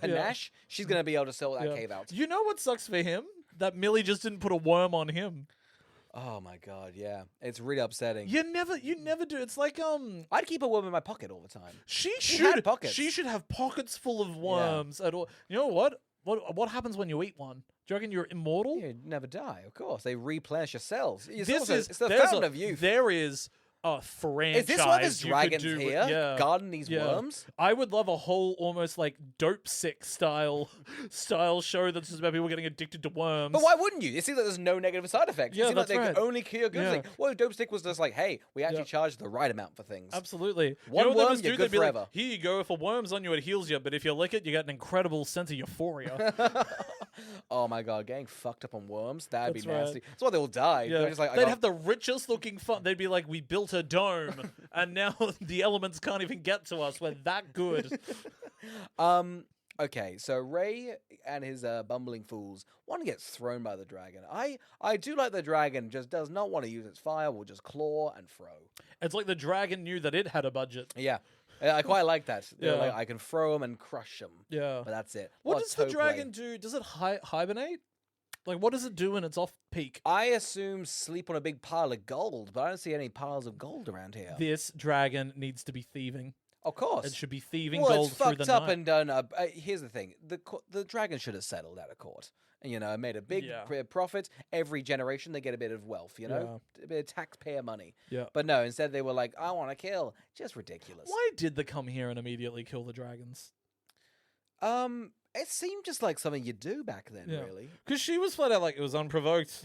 panache. She's going to be able to sell that Yeah. cave out. You know what sucks for him? That Millie just didn't put a worm on him. Oh my god, yeah. It's really upsetting. You never do. It's like I'd keep a worm in my pocket all the time. she had should pockets. she should have pockets full of worms at all. You know what? What happens when you eat one? Do you reckon you're immortal? You never die, of course. They replenish your cells. It's There's the a- fountain of youth. There is a franchise. Is this why there's you could dragons do with- here? Yeah. Guarding these Yeah. worms? I would love a whole almost like dope sick style show that's just about people getting addicted to worms. But why wouldn't you? It seems like there's no negative side effects. Yeah, it seems like that's they right. could only cure good Yeah. things. What if Dope Stick was just like, hey, we actually Yeah. charge the right amount for things? Absolutely. One you know what they worm, must you're do? good They'd be like, forever. here you go. If a worm's on you, it heals you. But if you lick it, you get an incredible sense of euphoria. Oh my god, getting fucked up on worms? That'd be That's right. nasty. That's why they all died. Yeah. They're just like, I They'd got- have the richest looking fun. They'd be like, we built a dome, and now the elements can't even get to us. We're that good. Okay, so Ray and his bumbling fools, one gets thrown by the dragon. I do like the dragon just does not want to use its fire, will just claw and throw. It's like the dragon knew that it had a budget. Yeah, I quite like that. They're Yeah. like, I can throw them and crush them, Yeah. but that's it. What What does the toe dragon play. do? Does it hibernate? Like, what does it do when it's off peak? I assume sleep on a big pile of gold, but I don't see any piles of gold around here. This dragon needs to be thieving. Of course. It should be thieving Well, gold it's through fucked the up night. and done. Here's the thing: the dragon should have settled out of court. And, made a big Yeah. profit. Every generation they get a bit of wealth. A bit of taxpayer money. Yeah. But no, instead they were like, "I want to kill." Just ridiculous. Why did they come here and immediately kill the dragons? It seemed just like something you do back then, Yeah. really. Because she was flat out like, it was unprovoked.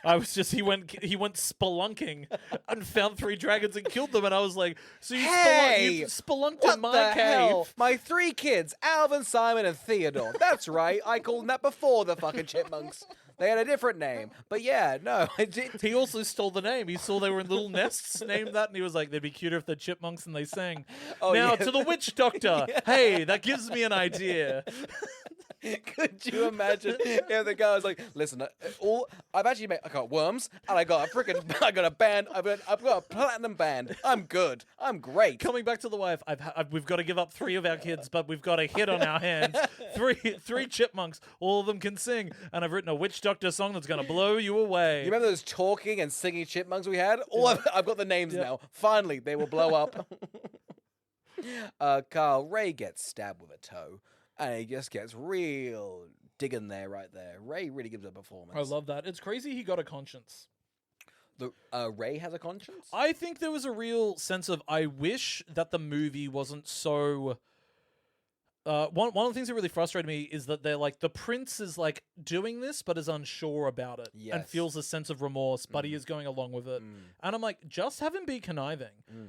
He went spelunking and found 3 dragons and killed them, and I was like, so you, you spelunked What in my the cave. hell? My 3 kids, Alvin, Simon, and Theodore. That's right. I called them that before the fucking chipmunks. They had a different name. But yeah, no, I did. He also stole the name. He saw they were in little nests, named that, and he was like, they'd be cuter if they're chipmunks and they sang. Oh, now, yeah. to the witch doctor. Hey, that gives me an idea. Could you imagine if the guy was like, "Listen, I got worms and I got a band. I've got a platinum band. I'm good. I'm great." Coming back to the wife, we've got to give up 3 of our kids, but we've got a hit on our hands. Three chipmunks, all of them can sing, and I've written a witch doctor song that's going to blow you away. You remember those talking and singing chipmunks we had? I've got the names now. Finally, they will blow up. Carl, Ray gets stabbed with a toe. And he just gets real digging there, right there. Ray really gives a performance. I love that. It's crazy he got a conscience. Ray has a conscience? I think there was a real sense of, I wish that the movie wasn't so... one of the things that really frustrated me is that they're like, the prince is like doing this, but is unsure about it. Yes. And feels a sense of remorse, but he is going along with it. And I'm like, just have him be conniving.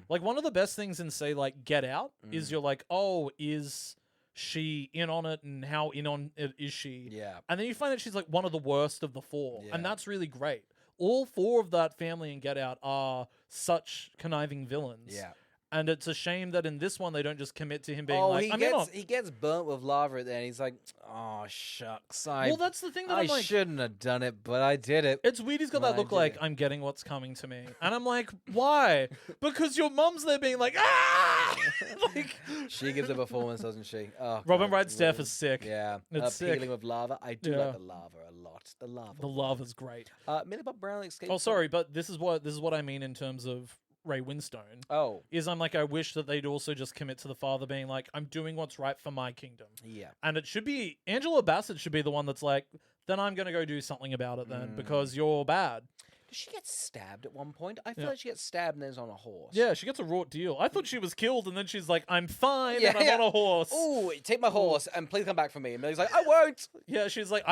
Like, one of the best things in, say, like, Get Out is you're like, oh, is... she in on it, and how in on it is she? Yeah. And then you find that she's like one of the worst of the 4, Yeah. and that's really great. All 4 of that family in Get Out are such conniving villains. Yeah. And it's a shame that in this one they don't just commit to him being like, he gets burnt with lava at the end. He's like, oh, shucks. well, that's the thing that I I'm like, shouldn't have done it, but I did it. it's weird he's got that look like, I'm getting what's coming to me. And I'm like, why? Because your mum's there being like, ah! Like, She gives a performance, doesn't she? Oh, Robin God, Wright's death really. is sick. Yeah. It's sick. Peeling with lava. I do Yeah. like the lava a lot. The lava. The lava's great. Millie Bob Brown escaped. Oh, sorry, but this is what I mean in terms of Ray Winstone. Oh. Is I'm like, I wish that they'd also just commit to the father being like, I'm doing what's right for my kingdom. Yeah. And it should be, Angela Bassett should be the one that's like, then I'm going to go do something about it then, because you're bad. Does she get stabbed at one point? I feel Yeah. like she gets stabbed and then is on a horse. Yeah, she gets a raw deal. I thought she was killed, and then she's like, I'm fine, Yeah, and I'm yeah. on a horse. Ooh, take my horse and please come back for me. And Millie's like, I won't. Yeah, she's like,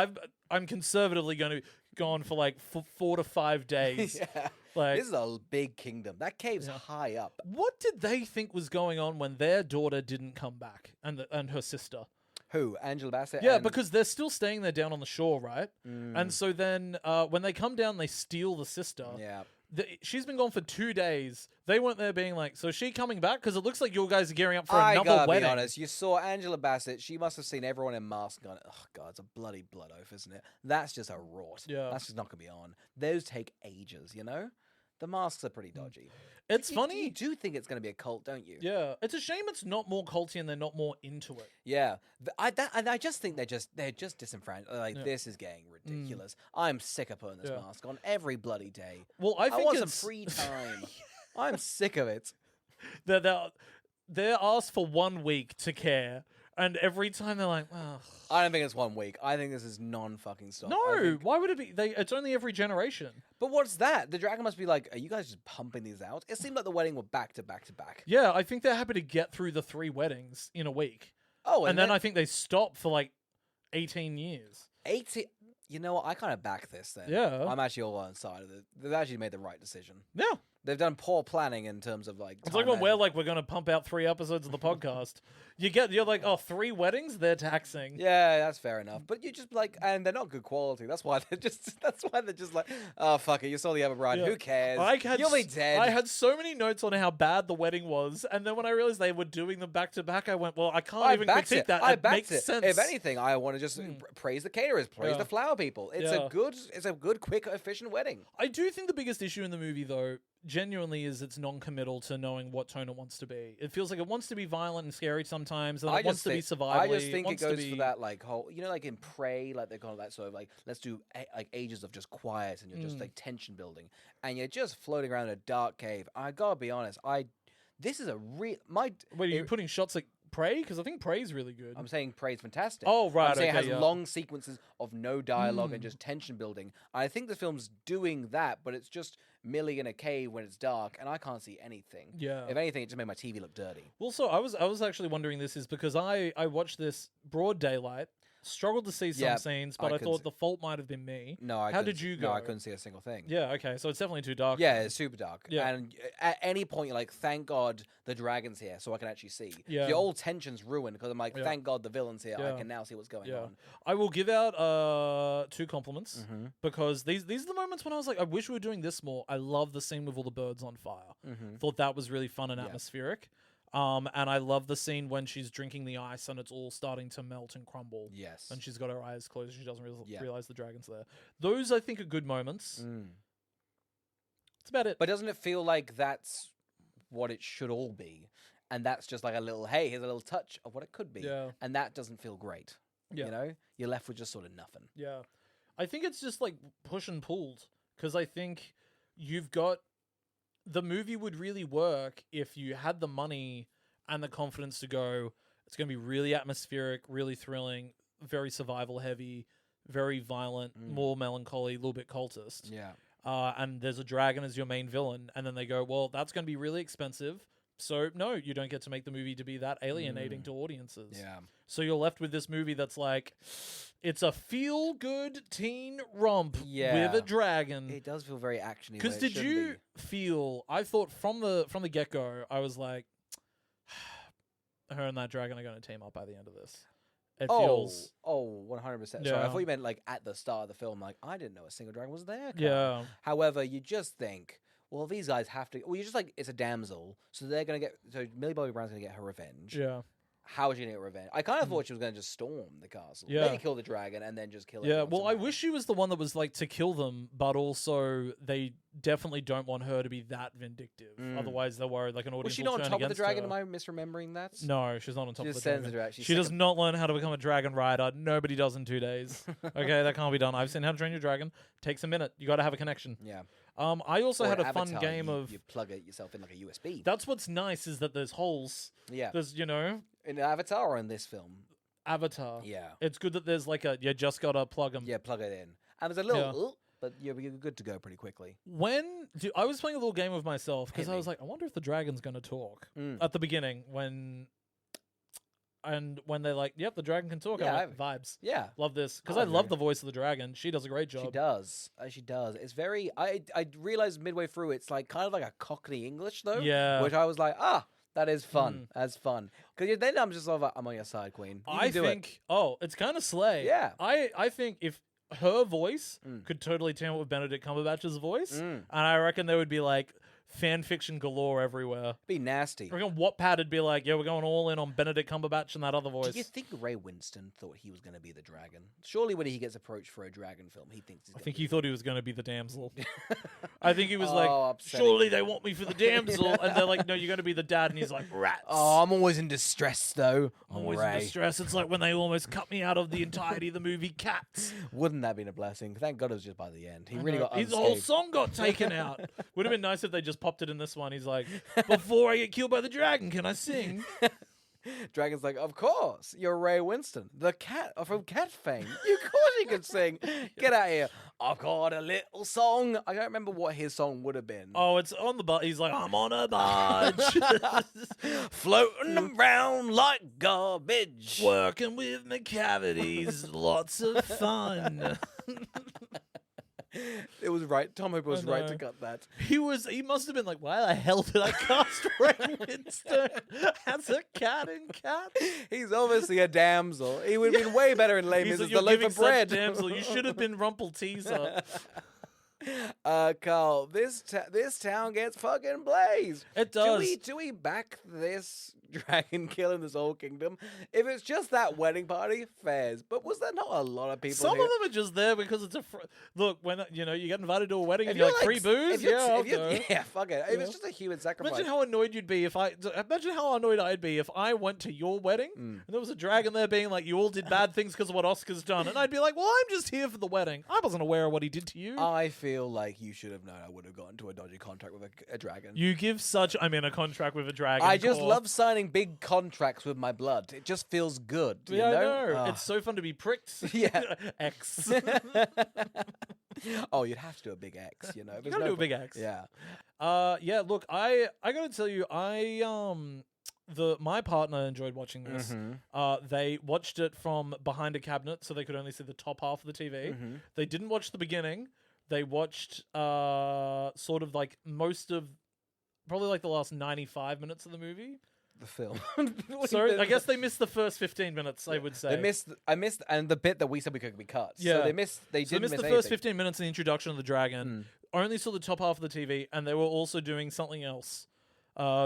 I'm conservatively going to be gone for like 4 to 5 days. Yeah. Like, This is a big kingdom. That cave's high up. what did they think was going on when their daughter didn't come back, and her sister? Who? Angela Bassett? Yeah, and... because they're still staying there down on the shore, right? And so then when they come down, they steal the sister. Yeah. She's been gone for 2 days. They weren't there being like, so is she coming back? Because it looks like you guys are gearing up for I another gotta wedding. be honest. You saw Angela Bassett. She must have seen everyone in masks and gone, oh, God, it's a bloody blood oath, isn't it? That's just a rot. Yeah. That's just not going to be on. Those take ages, you know? The masks are pretty dodgy. It's You funny. do think it's going to be a cult, don't you? Yeah, it's a shame it's not more culty and they're not more into it. Yeah, I just think they're just disenfranchised. Like this is getting ridiculous. I'm sick of putting this mask on every bloody day. Well, I think want some it's free time. I'm sick of it. they're asked for 1 week to care, and every time they're like, well, I don't think it's 1 week. I think this is non-fucking stop. no, why would it be? It's only every generation. But what's that? The dragon must be like, are you guys just pumping these out? It seemed like the wedding were back to back to back. Yeah, I think they're happy to get through the 3 weddings in a week. Oh, And then I think they stop for like 18 years. 80. You know what? I kind of back this then. Yeah. I'm actually all on side of it. They've actually made the right decision. Yeah. They've done poor planning in terms of like. It's like when we're like, we're going to pump out 3 episodes of the podcast. You're like, oh, 3 weddings? They're taxing. Yeah, that's fair enough. But you just like, and they're not good quality. That's why they're just like, oh fuck it, you saw the other bride. Yeah. Who cares? You'll be dead. I had so many notes on how bad the wedding was, and then when I realized they were doing them back to back, I went, well, I can't even critique that. I It backed makes it. sense. If anything, I want to just praise the caterers, praise Yeah. the flower people. It's Yeah. a good, quick, efficient wedding. I do think the biggest issue in the movie, though, genuinely is it's non-committal to knowing what tone it wants to be. It feels like it wants to be violent and scary sometimes, and it wants to be survival. I just think it goes for that like whole, you know, like in Prey, like they're kind of that sort of like, let's do like ages of just quiet and you're just like tension building, and you're just floating around in a dark cave. I gotta be honest, this is a real Wait, are you putting shots at Prey? Because I think Prey's really good. I'm saying Prey's fantastic. Oh, right, I'm saying okay, it has yeah. long sequences of no dialogue and just tension building. I think the film's doing that, but it's just Millie in a cave when it's dark, and I can't see anything. Yeah. If anything, it just made my TV look dirty. Well, so I was actually wondering this is because I watched this broad daylight, struggled to see some Yeah, scenes, I but I couldn't thought see- the fault might have been me. No, How did you go? No, I couldn't see a single thing. Yeah, okay, so it's definitely too dark. Yeah, it's super dark. Yeah. And at any point, you're like, thank God the dragon's here so I can actually see. Yeah. The old tension's ruined because I'm like, Yeah. thank God the villain's here. Yeah. I can now see what's going Yeah. on. I will give out 2 compliments Mm-hmm. because these are the moments when I was like, I wish we were doing this more. I love the scene with all the birds on fire. Mm-hmm. Thought that was really fun and Yeah. atmospheric. And I love the scene when she's drinking the ice and it's all starting to melt and crumble. Yes. And she's got her eyes closed. She doesn't Yeah. realize the dragon's there. Those, I think, are good moments. That's about it. But doesn't it feel like that's what it should all be? And that's just like a little, hey, here's a little touch of what it could be. Yeah. And that doesn't feel great. Yeah. You know? You're left with just sort of nothing. Yeah. I think it's just like push and pulled because I think you've got the movie would really work if you had the money and the confidence to go, it's going to be really atmospheric, really thrilling, very survival heavy, very violent, more melancholy, a little bit cultist. Yeah. And there's a dragon as your main villain. And then they go, well, that's going to be really expensive. So, no, you don't get to make the movie to be that alienating to audiences. Yeah. So you're left with this movie that's like, it's a feel-good teen romp Yeah. with a dragon. It does feel very actiony. Because did you feel? I thought from the get-go, I was like, her and that dragon are going to team up by the end of this. It feels 100%. Sorry, I Yeah. thought you meant like at the start of the film, like, I didn't know a single dragon was there. Carl. yeah, However, you just think, well, these guys have to. Well, you're just like, it's a damsel, so they're gonna get. So Millie Bobby Brown's gonna get her revenge. yeah. How is she gonna get revenge? I kind of thought she was gonna just storm the castle, Yeah. maybe kill the dragon, and then just kill. Yeah, everyone well, I somehow. wish she was the one that was like to kill them, but also they definitely don't want her to be that vindictive. Otherwise, they're worried like an audience Was she will not on turn top of the against dragon? her. Am I misremembering that? No, she's not on top She of the just sends dragon. the dragon. She does not learn how to become a dragon rider. Nobody does in 2 days. Okay, that can't be done. I've seen How to Train Your Dragon. Takes a minute. You got to have a connection. Yeah. I also Or had an a fun Avatar, game you, of. you plug it yourself in like a USB. That's what's nice is that there's holes. Yeah. There's In Avatar or in this film? Avatar. Yeah. It's good that there's like a you just gotta plug them. Yeah, plug it in. And there's a little, but you're good to go pretty quickly. I was playing a little game with myself because Hit I was me. like, I wonder if the dragon's gonna talk at the beginning when they're like, yep, the dragon can talk. Yeah, I'm like, vibes. Yeah. Love this because I I love agree. the voice of the dragon. She does a great job. She does. She does. It's very. I realized midway through it's like kind of like a Cockney English though. Yeah. Which I was like, that is fun. That's fun. Because then I'm just sort of like, I'm on your side, Queen. You I can do it. think. Oh, it's kind of slay. Yeah. I think if her voice could totally team up with Benedict Cumberbatch's voice, and I reckon there would be like fan fiction galore everywhere. Be nasty. I reckon Wattpad would be like, yeah, we're going all in on Benedict Cumberbatch and that other voice. Do you think Ray Winston thought he was going to be the dragon? Surely when he gets approached for a dragon film, he thinks he's I think he thought he was going to be the damsel. I think he was Oh, like, upsetting. surely they want me for the damsel. And they're like, no, you're going to be the dad. And he's like, rats. Oh, I'm always in distress though. I'm always in Ray. distress. It's like when they almost cut me out of the entirety of the movie Cats. Wouldn't that have been a blessing? Thank God it was just by the end. He really got His whole unscathed. song got taken out. Would have been nice if they just popped it in this one. He's like, before I get killed by the dragon, can I sing? Dragon's like, of course, you're Ray Winston, the cat from Cat fame. Of course you can sing. Get out of here. I've got a little song. I don't remember what his song would have been. Oh, it's on the barge. He's like, I'm on a barge. Floating around like garbage. Working with my cavities. Lots of fun. It was right. Tom Hooper was I right know. to cut that. He must have been like, why the hell did I cast Ray Winston as a cat in Cats? He's obviously a damsel. He would have been way better in Les He's Mis like, as you're the loaf giving of bread. such damsel. You should have been Rumple Teaser. Carl, this town gets fucking blazed. It does. Do we back this dragon killing this whole kingdom? If it's just that wedding party, fairs. But was there not a lot of people Some here? of them are just there because it's look, when you get invited to a wedding If and you're like, like, free booze? if you're- Yeah, I'll if you're- go. yeah, fuck it. If it's just a human sacrifice. Imagine how annoyed you'd be imagine how annoyed I'd be if I went to your wedding and there was a dragon there being like, you all did bad things because of what Oscar's done. And I'd be like, well, I'm just here for the wedding. I wasn't aware of what he did to you. I feel like you should have known I would have gotten into a dodgy contract with a dragon. You give such, I'm in a contract with a dragon. I just Cor. love signing signing big contracts with my blood. It just feels good. You Yeah, know? I know. Ah. It's so fun to be pricked. Yeah. X. Oh, you'd have to do a big X, you know. You There's gotta no do a big X. Yeah. Yeah. Look, I gotta tell you, my partner enjoyed watching this. They watched it from behind a cabinet, so they could only see the top half of the TV. They didn't watch the beginning. They watched sort of like most of, probably like the last 95 minutes of the movie. The film. So I guess they missed the first 15 minutes. I would say I missed, and the bit that we said we could be cut. Yeah. So they missed. They So didn't missed miss the first anything. 15 minutes of the introduction of the dragon. Only saw the top half of the TV, and they were also doing something else,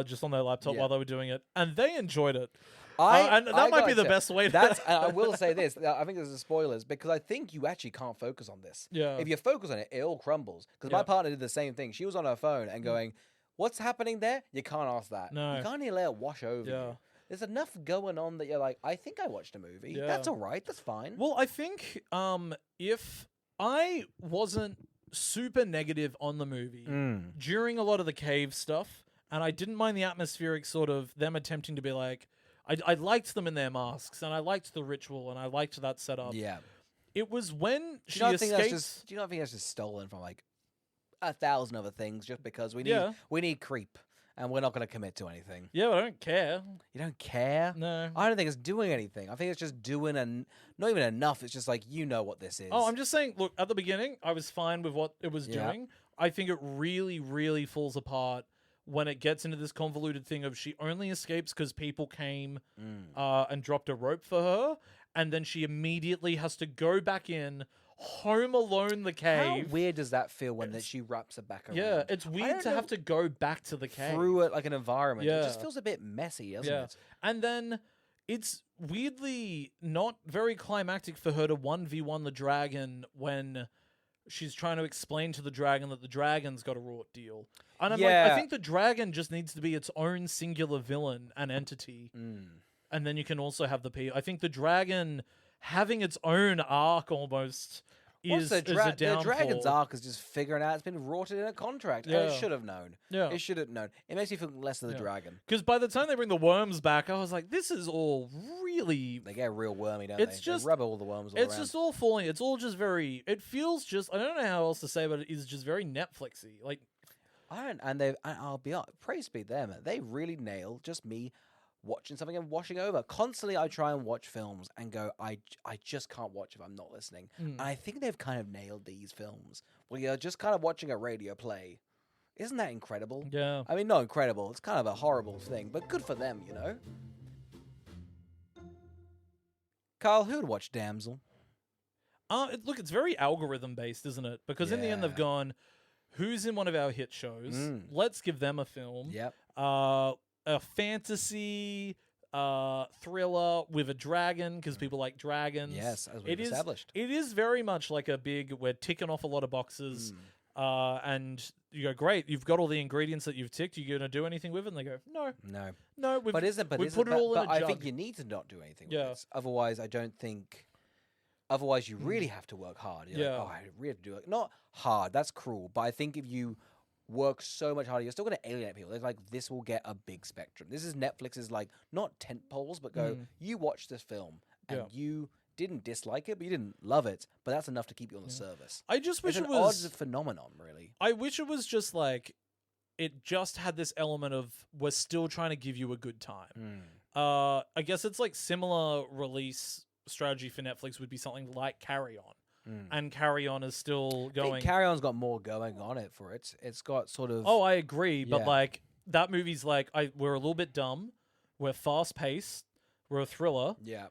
just on their laptop Yeah. while they were doing it, and they enjoyed it. I and that might be the best way. And I will say this. I think this is spoilers because I think you actually can't focus on this. Yeah. If you focus on it, it all crumbles. Because Yeah. my partner did the same thing. She was on her phone and going, "What's happening there?" You can't ask that. No. You can't even let it wash over Yeah. you. There's enough going on that you're like, I think I watched a movie. Yeah. That's all right. That's fine. Well, I think if I wasn't super negative on the movie during a lot of the cave stuff, and I didn't mind the atmospheric sort of them attempting to be like, I liked them in their masks, and I liked the ritual, and I liked that setup. Yeah. It was when Do she you not think that's escaped. do you not think that's just stolen from like 1,000 other things just because we need Yeah. creep and we're not going to commit to anything? Yeah, but I don't care. You don't care? No. I don't think it's doing anything. I think it's just doing not even enough. It's just like, you know what this is. Oh, I'm just saying, look, at the beginning, I was fine with what it was Yeah. doing. I think it really, really falls apart when it gets into this convoluted thing of she only escapes because people came and dropped a rope for her, and then she immediately has to go back in, home alone the How cave. weird does that feel when that she wraps her back around? Yeah, it's I weird don't to know, have to go back to the cave. through it like an environment. It just Yeah. feels a bit messy, doesn't Yeah. it? And then it's weirdly not very climactic for her to 1v1 the dragon when she's trying to explain to the dragon that the dragon's got a raw deal. And I'm like, I Yeah. think the dragon just needs to be its own singular villain and entity. And then you can also have I think the dragon having its own arc almost is the a downfall. The dragon's arc is just figuring out it's been rotted in a contract. And Yeah. it should have known. Yeah. It should have known. It makes you think less of the Yeah. dragon. Because by the time they bring the worms back, I was like, this is all really... They get real wormy, don't It's they? just- They rub all the worms all It's around. just all falling. It's all just very... It feels just... I don't know how else to say, but it is just very Netflixy. Like, And I'll be honest, praise be them. They really nail just me watching something and washing over. Constantly, I try and watch films and go, I just can't watch if I'm not listening. And I think they've kind of nailed these films. Well, you're just kind of watching a radio play. Isn't that incredible? yeah. I mean, not incredible. It's kind of a horrible thing, but good for them, you know? Carl, who would watch Damsel? Look, it's very algorithm-based, isn't it? Because in the end, they've Yeah. gone, who's in one of our hit shows? Let's give them a film. Yep. A fantasy thriller with a dragon, because people like dragons. Yes, as we've It is- established. It is very much like a big, we're ticking off a lot of boxes, and you go, great, you've got all the ingredients that you've ticked, you going to do anything with it? And they go, no, No. we've, But isn't we put it all in a I jug. think you need to not do anything Yeah. with this. Otherwise, I don't think. Otherwise, you really have to work hard. You're Yeah. like, oh, I really have to do it. Not hard. That's cruel. But I think if you work so much harder, you're still going to alienate people. It's like this will get a big spectrum. This is Netflix's like not tent poles, but go. You watch this film and Yeah. you didn't dislike it, but you didn't love it. But that's enough to keep you on the service. I just wish It's it an odd was... phenomenon, really. I wish it was just like, it just had this element of, we're still trying to give you a good time. I guess it's like similar release strategy for Netflix would be something like Carry On. And Carry On is still I going. think Carry On's got more going on it for it. It's got sort of. Oh, I agree, but Yeah. like that movie's like, we're a little bit dumb, we're fast paced, we're a thriller, Yeah.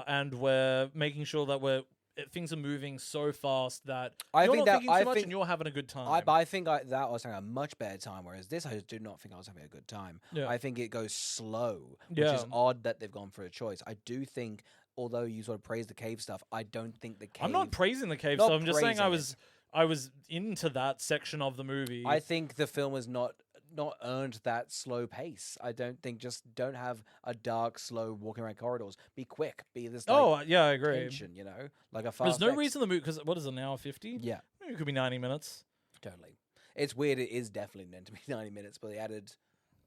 and we're making sure that things are moving so fast that I you're think not that- thinking I too much think- and you're having a good time. I think that I was having a much better time, whereas this I do not think I was having a good time. Yeah. I think it goes slow, which Yeah. is odd that they've gone for a choice. I do think, although you sort of praise the cave stuff, I don't think the cave. I'm not praising the cave Not stuff. I'm just saying praising I was into that section of the movie. I think the film has not earned that slow pace. I don't think don't have a dark, slow walking around corridors. Be quick. Be this like, yeah, I agree. tension, you know, like a fast. There's no X. reason the movie, because what is it, an hour 50? Yeah, It could be 90 minutes. totally. It's weird. It is definitely meant to be 90 minutes, but they added.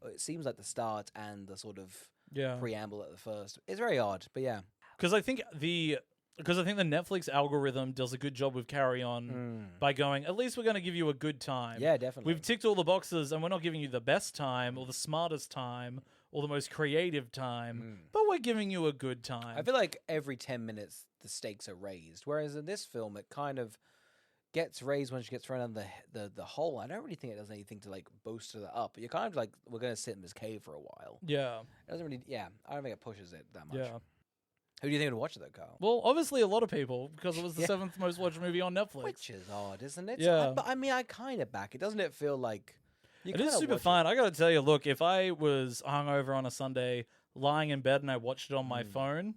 It seems like the start and the sort of Yeah. preamble at the first. It's very odd, but yeah. Because I think the Netflix algorithm does a good job with Carry On by going, at least we're going to give you a good time. Yeah, definitely. We've ticked all the boxes, and we're not giving you the best time or the smartest time or the most creative time, but we're giving you a good time. I feel like every 10 minutes the stakes are raised, whereas in this film it kind of gets raised when she gets thrown down the hole. I don't really think it does anything to like boost it up. You're kind of like, we're going to sit in this cave for a while. Yeah. It doesn't really, I don't think it pushes it that much. Yeah. Who do you think would watch it though, Carl? Well, obviously a lot of people, because it was the seventh most watched movie on Netflix. Which is odd, isn't it? Yeah. But I mean, I kind of back it. Doesn't it feel like... It is super fun. I got to tell you, look, if I was hungover on a Sunday, lying in bed and I watched it on my phone,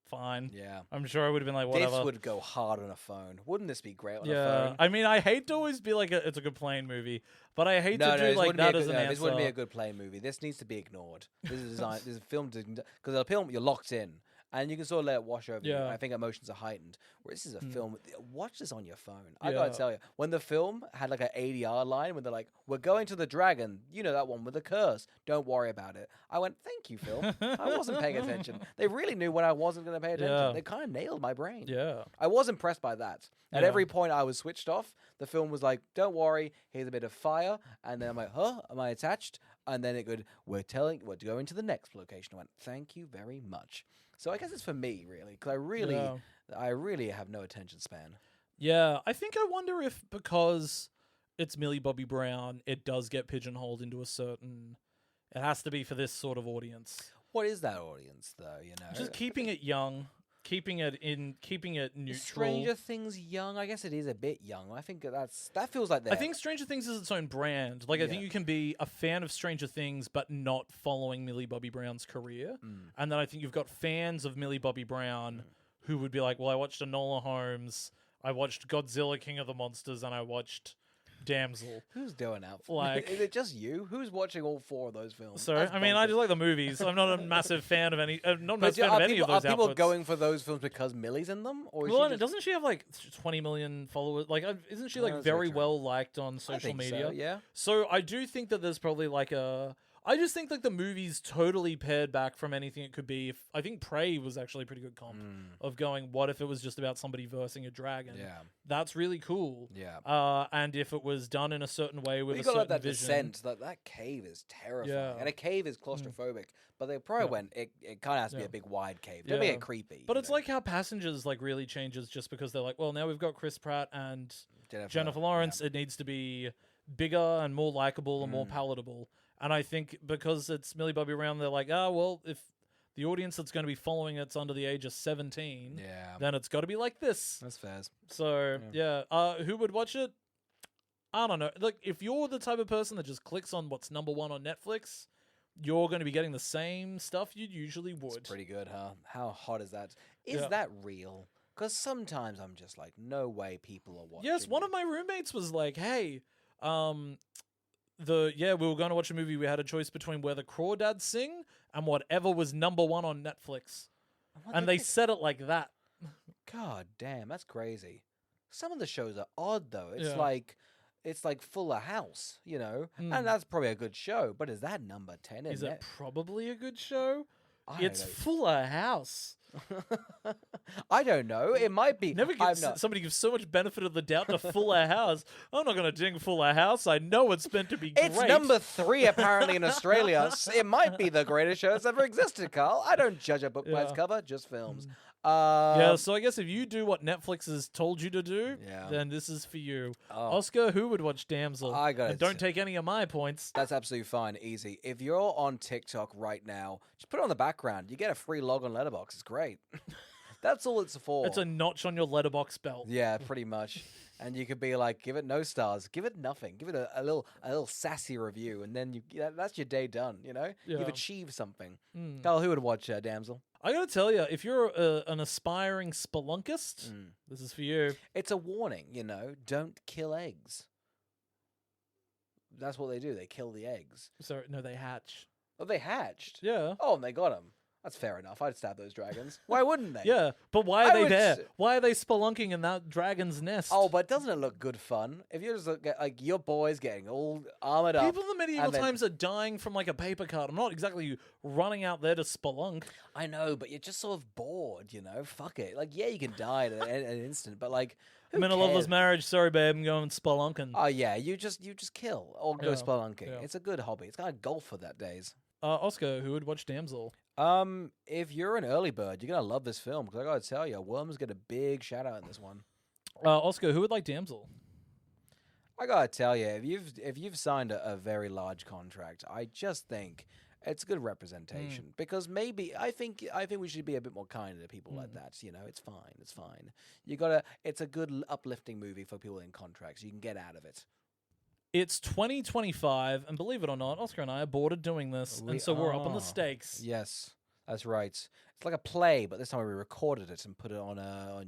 fine. Yeah. I'm sure I would have been like, whatever. This would go hard on a phone. Wouldn't this be great on a Yeah. phone? I mean, I hate to always be like, it's a good playing movie, but I hate to do this like wouldn't that be a as good, an no, answer. This wouldn't be a good play movie. This needs to be ignored. This is designed. This is filmed because a film you're locked in, and you can sort of let it wash over you. Yeah. I think emotions are heightened. Where this is a film, watch this on your phone. I Yeah. gotta tell you, when the film had like an ADR line when they're like, "We're going to the dragon," you know that one with the curse. Don't worry about it. I went, "Thank you, film." I wasn't paying attention. They really knew when I wasn't going to pay attention. Yeah. They kind of nailed my brain. Yeah. I was impressed by that. At Yeah. every point I was switched off, the film was like, "Don't worry, here's a bit of fire," and then I'm like, "Huh? Am I attached?" And then it could, we're going to the next location. I went, "Thank you very much." So I guess it's for me, really, because I really have no attention span. Yeah, I think I wonder if because it's Millie Bobby Brown, it does get pigeonholed into a certain... It has to be for this sort of audience. What is that audience, though? You know, Just keeping it young, keeping it neutral. Stranger Things young. I guess it is a bit young. I think that feels like that. I think Stranger Things is its own brand. Like, I think you can be a fan of Stranger Things, but not following Millie Bobby Brown's career. And then I think you've got fans of Millie Bobby Brown who would be like, well, I watched Enola Holmes, I watched Godzilla King of the Monsters, and I watched Damsel. Who's doing that? Like, is it just you? Who's watching all four of those films? So, That's I mean, I bonkers. just like the movies. I'm not a massive fan of any. Not a But massive fan of any of those are people outputs. going for those films because Millie's in them, or is Well, she just... doesn't she have like 20 million followers? Like, isn't she No, like that's very very true. well liked on I social think media? so, yeah. So I do think that there's probably like a. I just think like the movie's totally pared back from anything it could be. I think Prey was actually a pretty good comp of going, what if it was just about somebody versing a dragon? Yeah. That's really cool. Yeah. And if it was done in a certain way with You a got certain that vision. descent. That cave is terrifying, Yeah. and a cave is claustrophobic. But they probably went. It kind of has to be a big wide cave. Don't make Yeah. it creepy. But you it's know? like how Passengers like really changes just because they're like, well, now we've got Chris Pratt and Jennifer Lawrence. yeah. It needs to be bigger and more likable and more palatable. And I think because it's Millie Bobby Brown, they're like, well, if the audience that's going to be following it's under the age of 17, then it's got to be like this. That's fair. So, yeah. Who would watch it? I don't know. Like, if you're the type of person that just clicks on what's number one on Netflix, you're going to be getting the same stuff you usually would. It's pretty good, huh? How hot is that? Is Yeah. that real? Because sometimes I'm just like, no way people are watching. Yes, one of my roommates was like, hey, we were going to watch a movie. We had a choice between Where the Crawdads Sing and whatever was number one on Netflix. And they said it like that. God damn, that's crazy. Some of the shows are odd though. It's Yeah. like Fuller House, you know, and that's probably a good show. But is that number 10? Is it probably a good show? I It's don't Fuller House. know. I don't know. It might be. Never I'm gives not. somebody gives so much benefit of the doubt to Fuller House. I'm not going to ding Fuller House. I know it's meant to be great. It's number 3 apparently in Australia. It might be the greatest show that's ever existed, Carl. I don't judge a book by its Yeah. cover, just films. Yeah, so I guess if you do what Netflix has told you to do, Yeah. then this is for you. Oh. Oscar, who would watch Damsel? I gotta And don't say- take any of my points. That's absolutely fine, easy. If you're on TikTok right now, just put it on the background. You get a free log on Letterboxd. It's great. That's all it's for. It's a notch on your letterbox belt. Yeah, pretty much. And you could be like, give it no stars, give it nothing, give it a little sassy review, and then that's your day done. You know, Yeah. you've achieved something. Carl, who would watch Damsel? I gotta tell you, if you're an aspiring spelunkist, this is for you. It's a warning. You know, don't kill eggs. That's what they do. They kill the eggs. Sorry, no, they hatch. Oh, they hatched. Yeah. Oh, and they got them. That's fair enough. I'd stab those dragons. Why wouldn't they? Yeah, but why I are they would there? s- Why are they spelunking in that dragon's nest? Oh, but doesn't it look good fun? If you just look at, like, your boys getting all armored up. People in the medieval and then- times are dying from like a paper cut. I'm not exactly running out there to spelunk. I know, but you're just sort of bored, you know? Fuck it. Like, yeah, you can die at an instant, but like, who I'm in a loveless cares? marriage. Sorry, babe. I'm going spelunking. Oh yeah, you just kill or go Yeah, spelunking. yeah. It's a good hobby. It's kind of golf for that days. Oscar, who would watch Damsel? If you're an early bird, you're gonna love this film because I gotta tell you, Worms get a big shout out in this one. Oscar, who would like Damsel? I gotta tell you, if you've signed a very large contract, I just think it's good representation because maybe I think we should be a bit more kind to people like that. You know, it's fine. It's fine. It's a good uplifting movie for people in contracts. You can get out of it. It's 2025, and believe it or not, Oscar and I are bored of doing this, and so we're up on the stakes. Yes, that's right. It's like a play, but this time we recorded it and put it on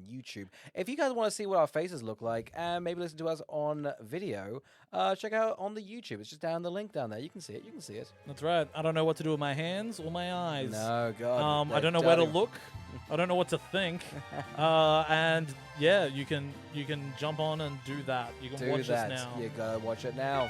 YouTube. If you guys want to see what our faces look like and maybe listen to us on video, check out on the YouTube. It's just down the link down there. You can see it. You can see it. That's right. I don't know what to do with my hands or my eyes. No, God. I don't know where to look. I don't know what to think. And yeah, you can jump on and do that. You can watch this now. You gotta watch it now.